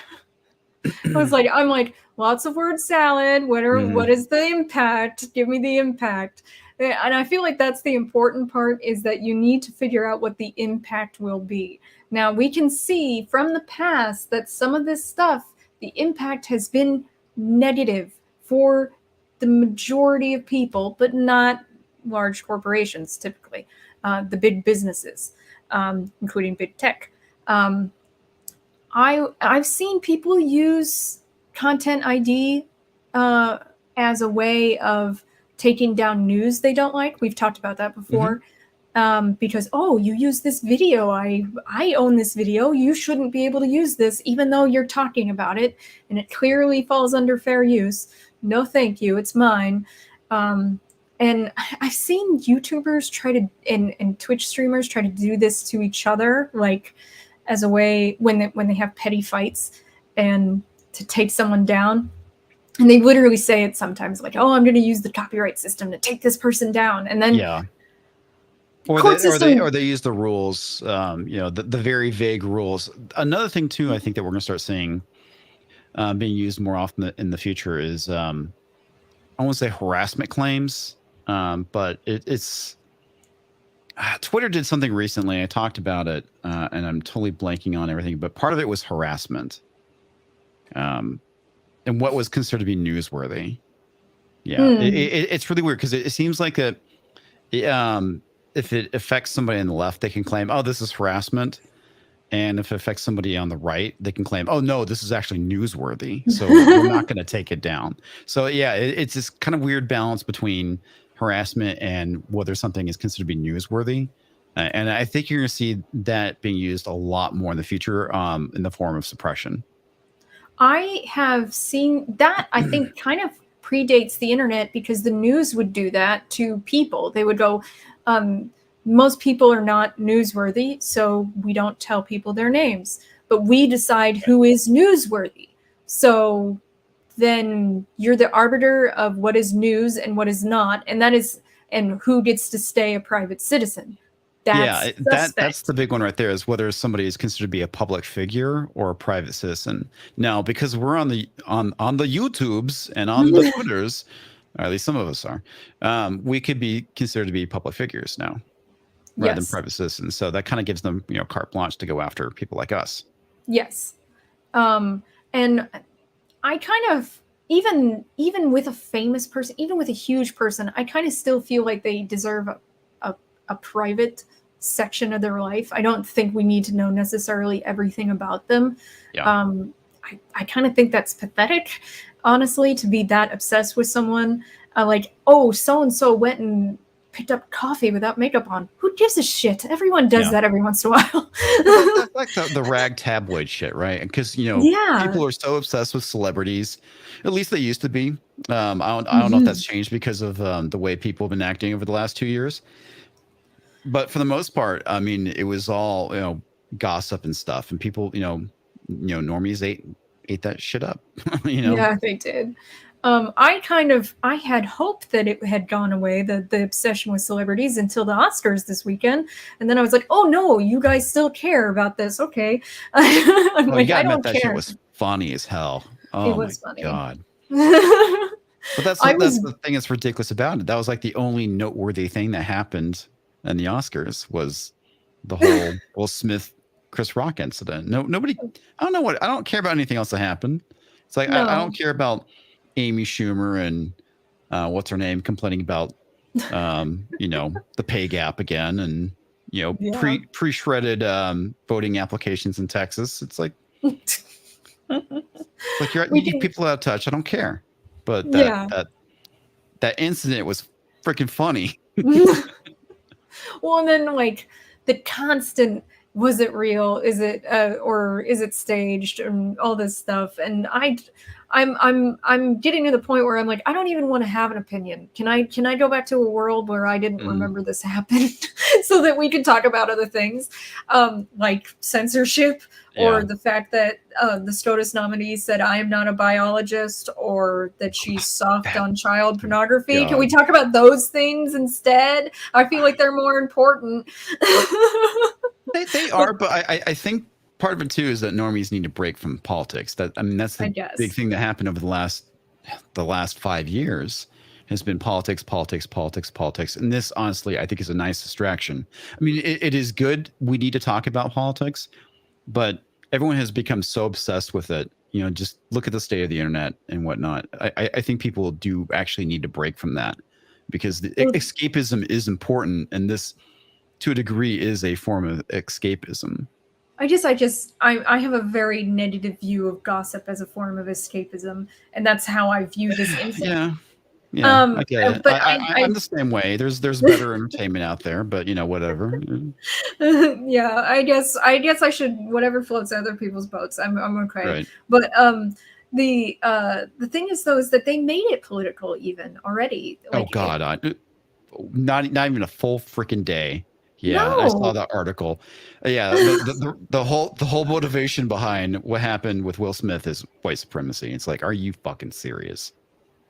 I'm like, lots of word salad. What is the impact? Give me the impact. And I feel like that's the important part, is that you need to figure out what the impact will be. Now, we can see from the past that some of this stuff, the impact has been negative for the majority of people, but not large corporations, typically, the big businesses, including big tech. I've seen people use Content ID as a way of taking down news they don't like. We've talked about that before. Because, oh, you use this video. I own this video. You shouldn't be able to use this, even though you're talking about it, and it clearly falls under fair use. No, thank you. It's mine. And I've seen YouTubers try to, and Twitch streamers try to do this to each other, like as a way when they have petty fights and to take someone down. And they literally say it sometimes, like, "Oh, I'm going to use the copyright system to take this person down," and then Yeah. Or they use the rules, the very vague rules. Another thing too, I think that we're going to start seeing being used more often in the future is I won't say harassment claims, but it's Twitter did something recently. I talked about it, and I'm totally blanking on everything, but part of it was harassment, and what was considered to be newsworthy. Yeah, it's really weird because it seems like that. If it affects somebody on the left, they can claim, "Oh, this is harassment," and if it affects somebody on the right, they can claim, "Oh, no, this is actually newsworthy, so we're not going to take it down." So yeah, it's this kind of weird balance between harassment and whether something is considered to be newsworthy. And I think you're going to see that being used a lot more in the future in the form of suppression. I have seen that, I think, kind of predates the internet because the news would do that to people. They would go, most people are not newsworthy, so we don't tell people their names. But we decide who is newsworthy. So then you're the arbiter of what is news and what is not, and who gets to stay a private citizen. That's that's the big one right there, is whether somebody is considered to be a public figure or a private citizen. Now, because we're on the YouTubes and on the Twitters, or at least some of us are, we could be considered to be public figures now, rather than private citizens. So that kind of gives them, carte blanche to go after people like us. Yes. And I kind of, even with a famous person, even with a huge person, I kind of still feel like they deserve a private section of their life. I don't think we need to know necessarily everything about them. Yeah. I kind of think that's pathetic, honestly, to be that obsessed with someone. Like, oh, so-and-so went and picked up coffee without makeup on. Who gives a shit? Everyone does that every once in a while. That's like the rag tabloid shit, right? Because people are so obsessed with celebrities. At least they used to be. I don't know if that's changed because of the way people have been acting over the last 2 years. But for the most part, I mean, it was all gossip and stuff, and people, normies ate that shit up. Yeah, they did. I had hoped that it had gone away, the obsession with celebrities, until the Oscars this weekend, and then I was like, oh no, you guys still care about this? Okay. I'm like, I don't that care. Shit was funny as hell. Oh, it was funny. God. But that's the thing that's ridiculous about it. That was like the only noteworthy thing that happened in the Oscars was the whole Will Smith, Chris Rock incident. Nobody. I don't care about anything else that happened. It's like I don't care about Amy Schumer and what's her name complaining about the pay gap again, and pre shredded voting applications in Texas. It's like you people out of touch. I don't care. But that incident was freaking funny. Well, and then like the constant, was it real? Is it or is it staged? And all this stuff. And I'm getting to the point where I'm like, I don't even want to have an opinion. Can I go back to a world where I didn't remember this happened, so that we can talk about other things, like censorship, or the fact that the SCOTUS nominee said I am not a biologist, or that she's soft on child pornography. God. Can we talk about those things instead? I feel like they're more important. They are, but I think part of it too is that normies need to break from politics. That's the big thing that happened over the last 5 years has been politics. And this, honestly, I think is a nice distraction. I mean, it is good. We need to talk about politics, but everyone has become so obsessed with it. Just look at the state of the internet and whatnot. I think people do actually need to break from that, because the escapism is important, and this, to a degree, is a form of escapism. I have a very negative view of gossip as a form of escapism, and that's how I view this incident. Yeah, I get it. But I'm the same way. There's better entertainment out there, but whatever. Yeah, I guess I should, whatever floats other people's boats. I'm okay. Right. But the thing is, though, is that they made it political even already. Like, oh God, not even a full freaking day. Yeah, no. I saw that article. Yeah, the whole motivation behind what happened with Will Smith is white supremacy. It's like, are you fucking serious?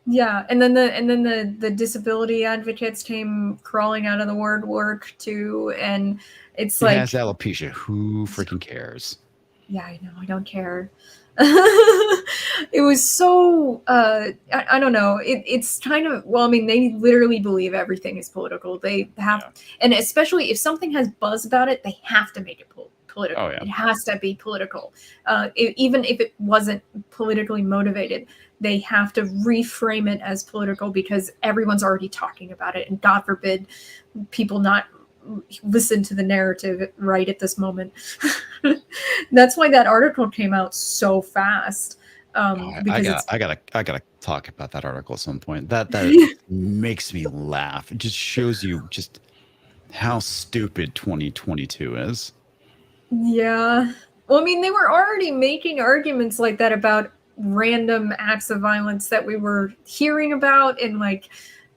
Yeah, and then the disability advocates came crawling out of the woodwork too, and it's like, he has alopecia. Who freaking cares? Yeah, I know. I don't care. It was so I don't know. It's kind of, well, I mean, they literally believe everything is political. They have, and especially if something has buzz about it, they have to make it political. Oh, yeah. It has to be political. Even if it wasn't politically motivated, they have to reframe it as political because everyone's already talking about it, and God forbid people not listen to the narrative right at this moment. That's why that article came out so fast. I gotta talk about that article at some point. That makes me laugh. It just shows you just how stupid 2022 is. Yeah. Well, I mean, they were already making arguments like that about random acts of violence that we were hearing about in like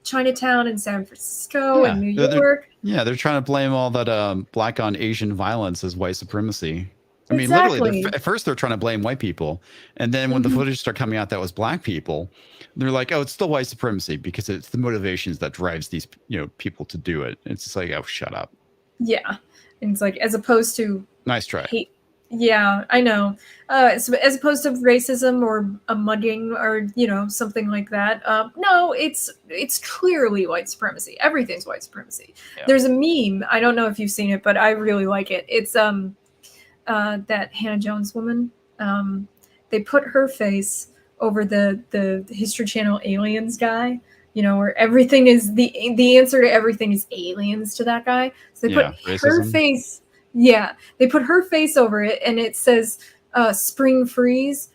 Chinatown and San Francisco and New York. They're trying to blame all that black on Asian violence as white supremacy. I mean, literally, at first they're trying to blame white people, and then when the footage started coming out that was black people, they're like, "Oh, it's still white supremacy because it's the motivations that drives these people to do it." It's just like, "Oh, shut up." Yeah, and it's like as opposed to nice try. Hate. Yeah, I know. As opposed to racism or a mugging or something like that. No, it's clearly white supremacy. Everything's white supremacy. Yeah. There's a meme. I don't know if you've seen it, but I really like it. It's that Hannah Jones woman. They put her face over the History Channel aliens guy. Where everything is the answer to everything is aliens to that guy. So they put her face. Yeah, they put her face over it, and it says "Spring Freeze,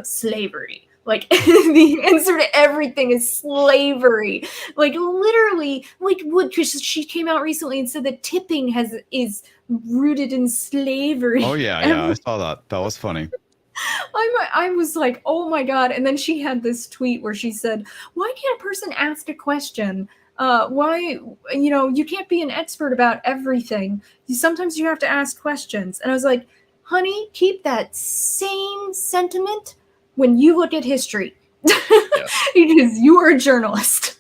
slavery." Like the answer to everything is slavery. Like literally, like what? Because she came out recently and said that tipping is rooted in slavery. Oh yeah, I saw that. That was funny. I was like, oh my god! And then she had this tweet where she said, "Why can't a person ask a question? Why you can't be an expert about everything. Sometimes you have to ask questions." And I was like, honey, keep that same sentiment when you look at history. Because you are a journalist.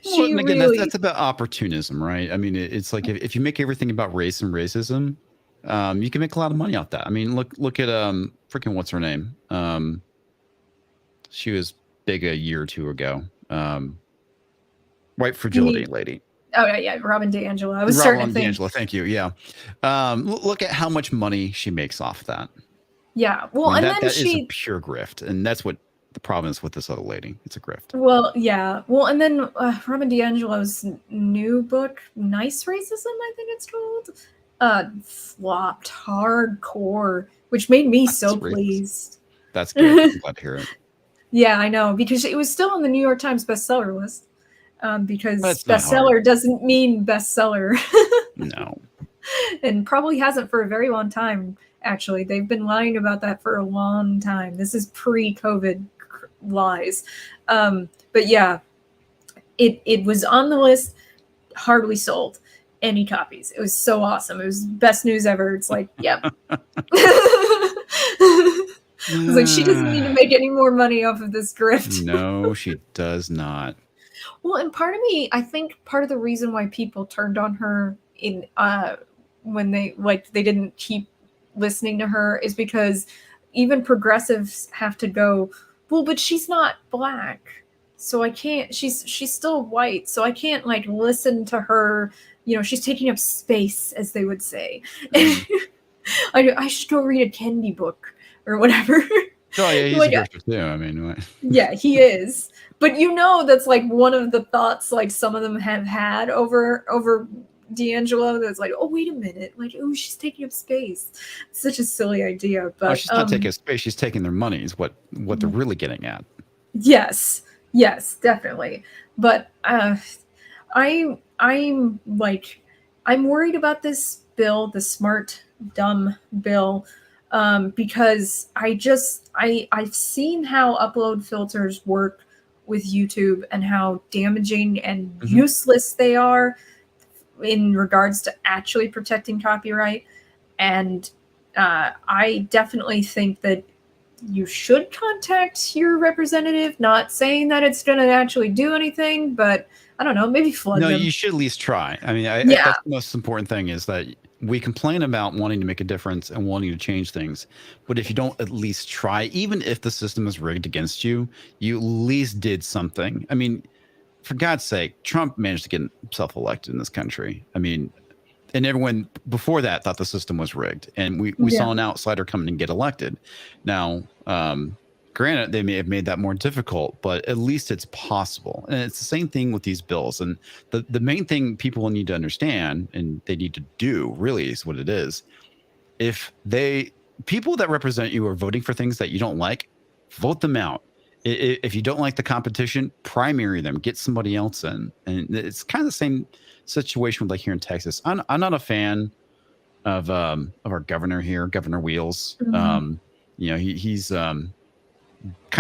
Well, again, that's about opportunism, right? I mean, it's like if you make everything about race and racism, you can make a lot of money off that. I mean, look at freaking what's her name? She was big a year or two ago. White fragility lady. Oh yeah, Robin DiAngelo. I was starting to think. DiAngelo, thank you. Yeah, look at how much money she makes off that. Yeah, well, and then that is a pure grift, and that's what the problem is with this other lady. It's a grift. Well, yeah. Well, and then Robin DiAngelo's new book, Nice Racism, I think it's called, flopped hardcore, which made me so pleased. That's good. I'm glad to hear it. Yeah, I know, because it was still on the New York Times bestseller list. Because bestseller doesn't mean bestseller. No. And probably hasn't for a very long time, actually. They've been lying about that for a long time. This is pre-COVID lies. But yeah, it was on the list, hardly sold any copies. It was so awesome. It was best news ever. It's like, yep. It's like, she doesn't need to make any more money off of this grift. No, she does not. Well, and part of me, I think part of the reason why people turned on her in when they didn't keep listening to her is because even progressives have to go, well, but she's not black, so I can't. She's still white, so I can't listen to her. She's taking up space, as they would say. I should go read a Kendi book or whatever. Oh yeah, he's a grifter too. I mean, what? Yeah, he is. But that's one of the thoughts some of them have had over DiAngelo. That's like, oh, wait a minute, oh, she's taking up space. It's such a silly idea. But she's not taking up space. She's taking their money. Is what they're really getting at. Yes, definitely. But I'm worried about this bill, the S.M.A.R.T. D.U.M.B bill. Because I've seen how upload filters work with YouTube and how damaging and useless they are in regards to actually protecting copyright. And I definitely think that you should contact your representative, not saying that it's going to actually do anything, but I don't know, maybe flood them. No, you should at least try. I mean, that's the most important thing is that we complain about wanting to make a difference and wanting to change things. But if you don't at least try, even if the system is rigged against you, you at least did something. I mean, for God's sake, Trump managed to get himself elected in this country. I mean, and everyone before that thought the system was rigged. And we saw an outsider come in and get elected. Now, granted, they may have made that more difficult, but at least it's possible. And it's the same thing with these bills. And the main thing people need to understand and they need to do really is what it is. If people that represent you are voting for things that you don't like, vote them out. If you don't like the competition, primary them, get somebody else in. And it's kind of the same situation with here in Texas. I'm not a fan of our governor here, Governor Wheels. He's kind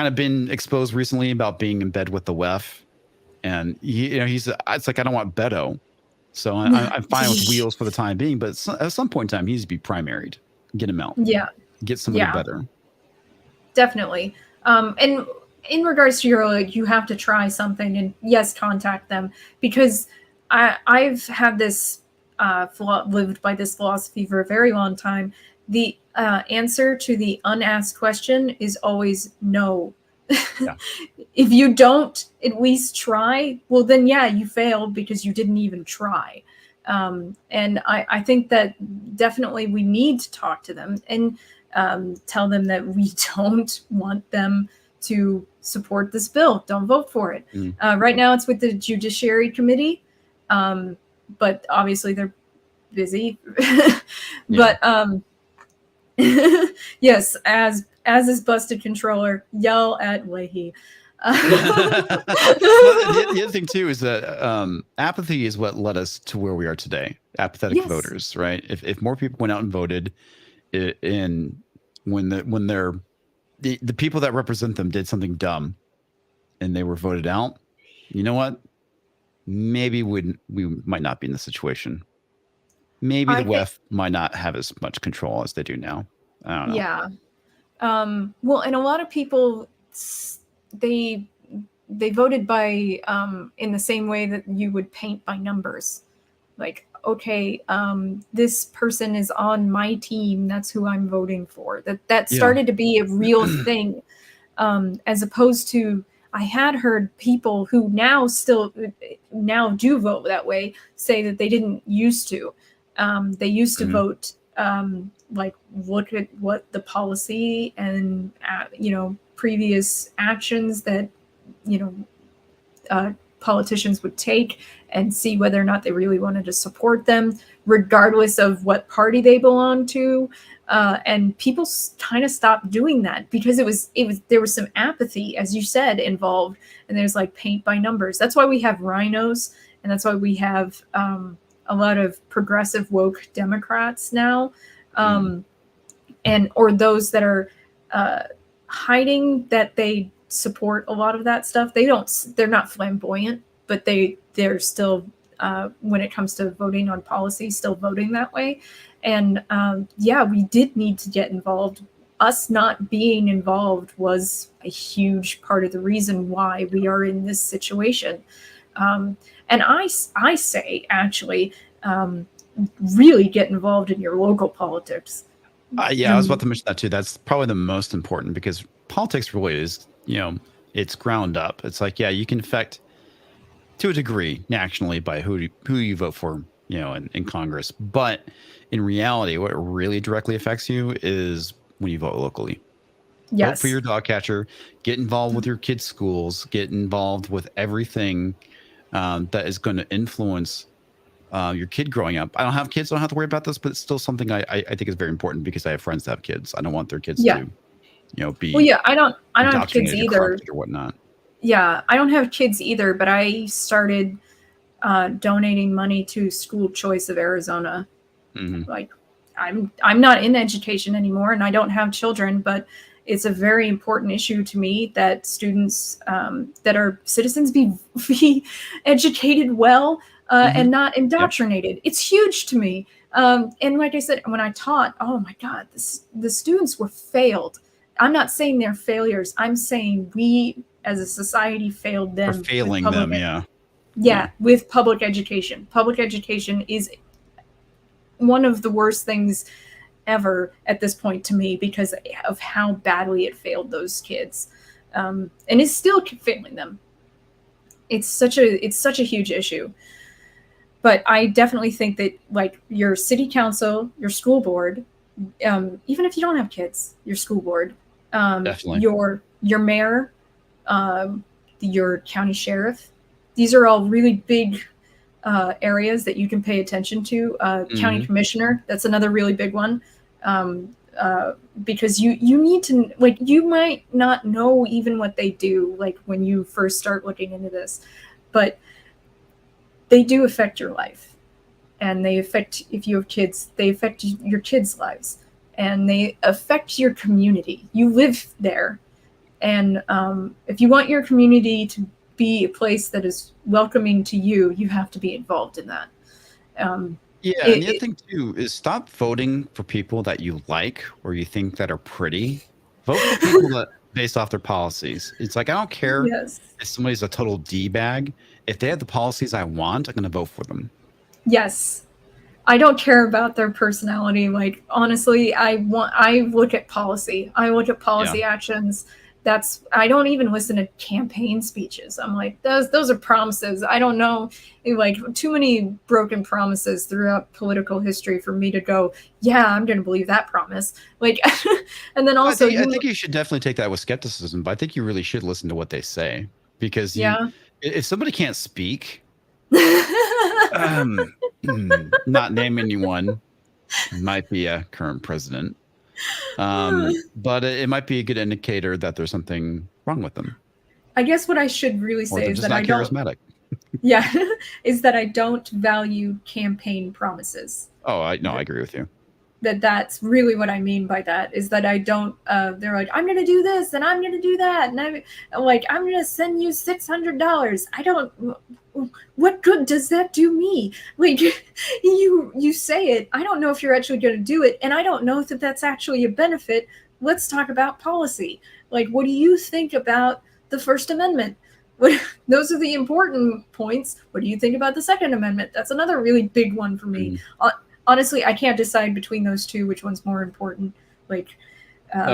of been exposed recently about being in bed with the WEF, and it's like, I don't want Beto, so I'm fine with Wheels for the time being, but at some point in time he needs to be primaried, get him out, Yeah, get somebody better. Definitely. And in regards to your, like, you have to try something, and yes, contact them, because I've had this lived by this philosophy for a very long time. The answer to the unasked question is always no. Yeah. If you don't at least try, well, then yeah, you failed because you didn't even try. And I think that definitely we need to talk to them and tell them that we don't want them to support this bill. Don't vote for it. Right now it's with the Judiciary Committee, but obviously they're busy. But yes, as is Busted Controller, yell at Leahy. Well, the other thing too is that apathy is what led us to where we are today. Apathetic voters, right? If more people went out and voted, when the people that represent them did something dumb, and they were voted out, you know what? Maybe we might not be in the situation. Maybe the WEF might not have as much control as they do now. I don't know. Yeah. Well, and a lot of people, they voted by in the same way that you would paint by numbers. Like, okay, this person is on my team, that's who I'm voting for. That started to be a real thing, as opposed to, I had heard people who now do vote that way say that they didn't used to. They used to vote like, look at what the policy and previous actions that politicians would take, and see whether or not they really wanted to support them, regardless of what party they belong to. And people kind of stopped doing that because there was some apathy, as you said, involved, and there's like paint by numbers. That's why we have rhinos, and that's why we have a lot of progressive woke Democrats now, or those that are hiding that they support a lot of that stuff. They're not flamboyant, but they're still, when it comes to voting on policy, still voting that way. And we did need to get involved. Us not being involved was a huge part of the reason why we are in this situation. And I say, actually, really get involved in your local politics. I was about to mention that too. That's probably the most important, because politics really is, it's ground up. It's like, you can affect to a degree nationally by who you vote for, in Congress. But in reality, what really directly affects you is when you vote locally. Yes. Vote for your dog catcher, get involved with your kids' schools, get involved with everything that is going to influence your kid growing up. I don't have kids, so I don't have to worry about this, but it's still something I think is very important, because I have friends that have kids. I don't want their kids to, be. Well, I don't have kids either, or whatnot. Yeah, I don't have kids either, but I started donating money to School Choice of Arizona. Like, I'm not in education anymore, and I don't have children, but it's a very important issue to me that students that are citizens be educated well. And not indoctrinated. It's huge to me. And like I said, when I taught, oh my God, the students were failed. I'm not saying they're failures. I'm saying we as a society failed them. We're failing them, with public education. Public education is one of the worst things ever at this point to me, because of how badly it failed those kids. And it's still failing them. It's such a huge issue. But I definitely think that, like, your city council, your school board, even if you don't have kids, your school board, your mayor, your county sheriff, these are all really big areas that you can pay attention to. County commissioner, that's another really big one, because you need to, like, you might not know even what they do, like, when you first start looking into this, but they do affect your life, and they affect, if you have kids, they affect your kids' lives. and they affect your community. You live there. And if you want your community to be a place that is welcoming to you, you have to be involved in that. Yeah, and the other thing too is stop voting for people that you like or you think that are pretty. Vote for people that based off their policies. It's like I don't care yes. if somebody's a total D bag. If they have the policies I want, I'm going to vote for them. Yes. I don't care about their personality. Like honestly, I look at policy. I look at policy actions. I don't even listen to campaign speeches. I'm like, those are promises. I don't know, like too many broken promises throughout political history for me to go, yeah, I'm going to believe that promise. Like, and then also, I think you should definitely take that with skepticism, but I think you really should listen to what they say because if somebody can't speak, not name anyone, might be a current president. But it might be a good indicator that there's something wrong with them. I guess what I should really say is that I don't. Charismatic. Yeah, is that I don't value campaign promises. Oh, I agree with you. That's really what I mean by that is that I don't. They're like, I'm going to do this and I'm going to do that, and I'm like, I'm going to send you $600. I don't. What good does that do me? Like, you say it. I don't know if you're actually going to do it, and I don't know if that's actually a benefit. Let's talk about policy. Like, what do you think about the First Amendment? Those are the important points. What do you think about the Second Amendment? That's another really big one for me. Honestly, I can't decide between those two which one's more important. Like,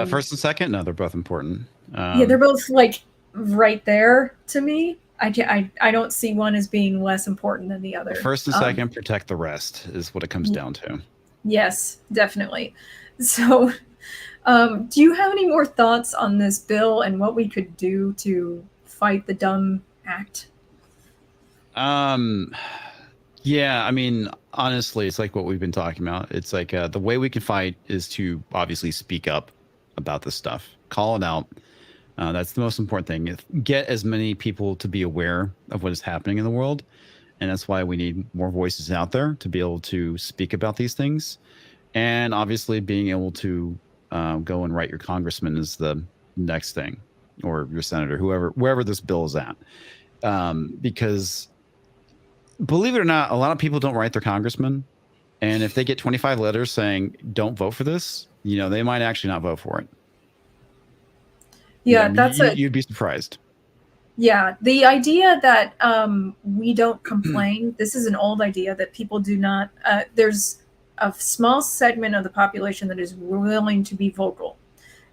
first and second, no, they're both important. Yeah, they're both like right there to me. I don't see one as being less important than the other. First and second, protect the rest is what it comes down to. Yes, definitely. So, do you have any more thoughts on this bill and what we could do to fight the D.U.M.B Act? Yeah, I mean, honestly, it's like what we've been talking about. It's like the way we can fight is to obviously speak up about this stuff, call it out. That's the most important thing. Get as many people to be aware of what is happening in the world. And that's why we need more voices out there to be able to speak about these things. And obviously being able to go and write your congressman is the next thing, or your senator, wherever this bill is at. Because believe it or not, a lot of people don't write their congressman. And if they get 25 letters saying, don't vote for this, they might actually not vote for it. Yeah, you'd be surprised. Yeah, the idea that we don't complain, this is an old idea that people do not, there's a small segment of the population that is willing to be vocal.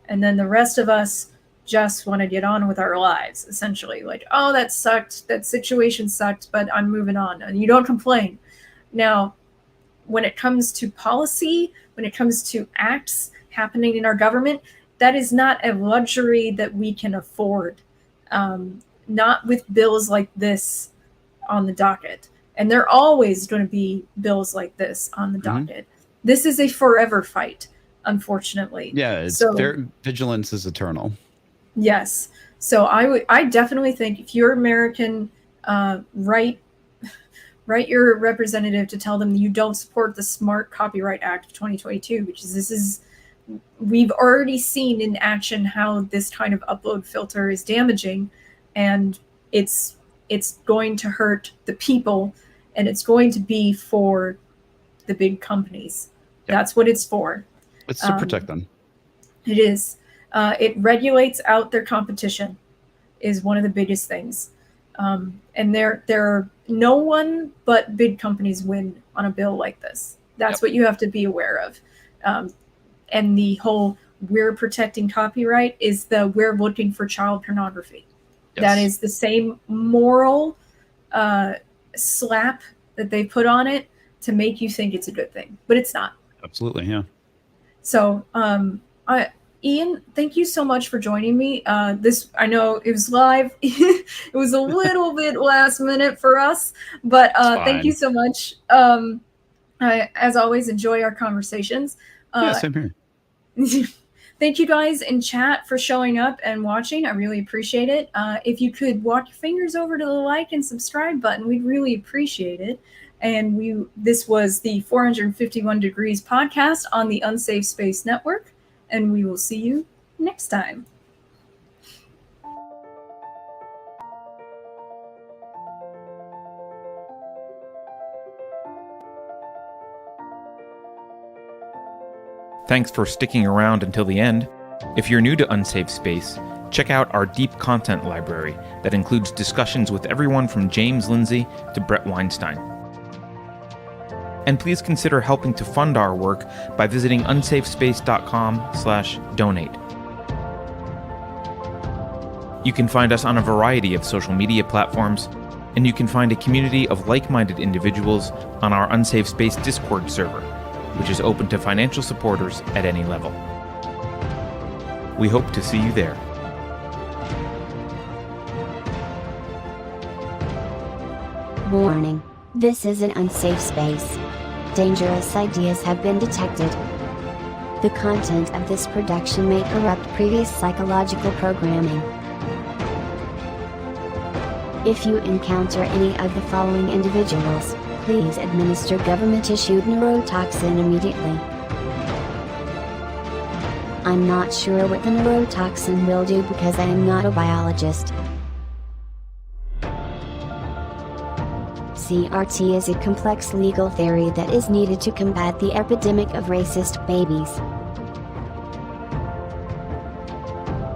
And then the rest of us just want to get on with our lives, essentially. Like, oh, that sucked, that situation sucked, but I'm moving on. And you don't complain. Now, when it comes to policy, when it comes to acts happening in our government, that is not a luxury that we can afford. Not with bills like this on the docket. And there are always going to be bills like this on the docket. This is a forever fight, unfortunately. Yeah, vigilance is eternal. Yes. So I definitely think if you're American, write your representative to tell them you don't support the S.M.A.R.T Copyright Act of 2022, because we've already seen in action how this kind of upload filter is damaging, and it's going to hurt the people, and it's going to be for the big companies. Yep. That's what it's for. It's to protect them. It is. It regulates out their competition is one of the biggest things. And there are no one but big companies win on a bill like this. That's what you have to be aware of. And the whole we're protecting copyright is we're looking for child pornography. Yes. That is the same moral slap that they put on it to make you think it's a good thing, but it's not. Absolutely, yeah. So, Ian, thank you so much for joining me. I know it was live. It was a little bit last minute for us, but thank you so much. I, as always, enjoy our conversations. Yeah, same here. Thank you guys in chat for showing up and watching. I really appreciate it. If you could walk your fingers over to the like and subscribe button, we'd really appreciate it. And this was the 451 Degrees podcast on the Unsafe Space Network, and we will see you next time. Thanks for sticking around until the end. If you're new to Unsafe Space, check out our deep content library that includes discussions with everyone from James Lindsay to Brett Weinstein. And please consider helping to fund our work by visiting unsafespace.com/donate. You can find us on a variety of social media platforms, and you can find a community of like-minded individuals on our Unsafe Space Discord server, which is open to financial supporters at any level. We hope to see you there. Warning. This is an unsafe space. Dangerous ideas have been detected. The content of this production may corrupt previous psychological programming. If you encounter any of the following individuals, please administer government-issued neurotoxin immediately. I'm not sure what the neurotoxin will do because I am not a biologist. S.M.A.R.T is a complex legal theory that is needed to combat the epidemic of racist babies.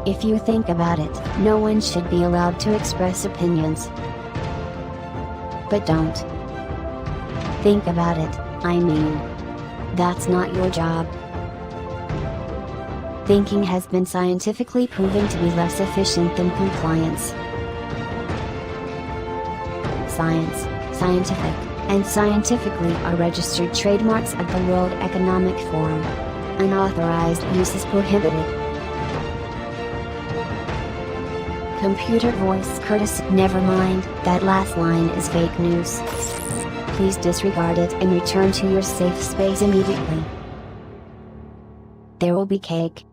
If you think about it, no one should be allowed to express opinions. But don't. Think about it, I mean. That's not your job. Thinking has been scientifically proven to be less efficient than compliance. Science, scientific, and scientifically are registered trademarks of the World Economic Forum. Unauthorized use is prohibited. Computer voice courtesy. Never mind, that last line is fake news. Please disregard it and return to your safe space immediately. There will be cake.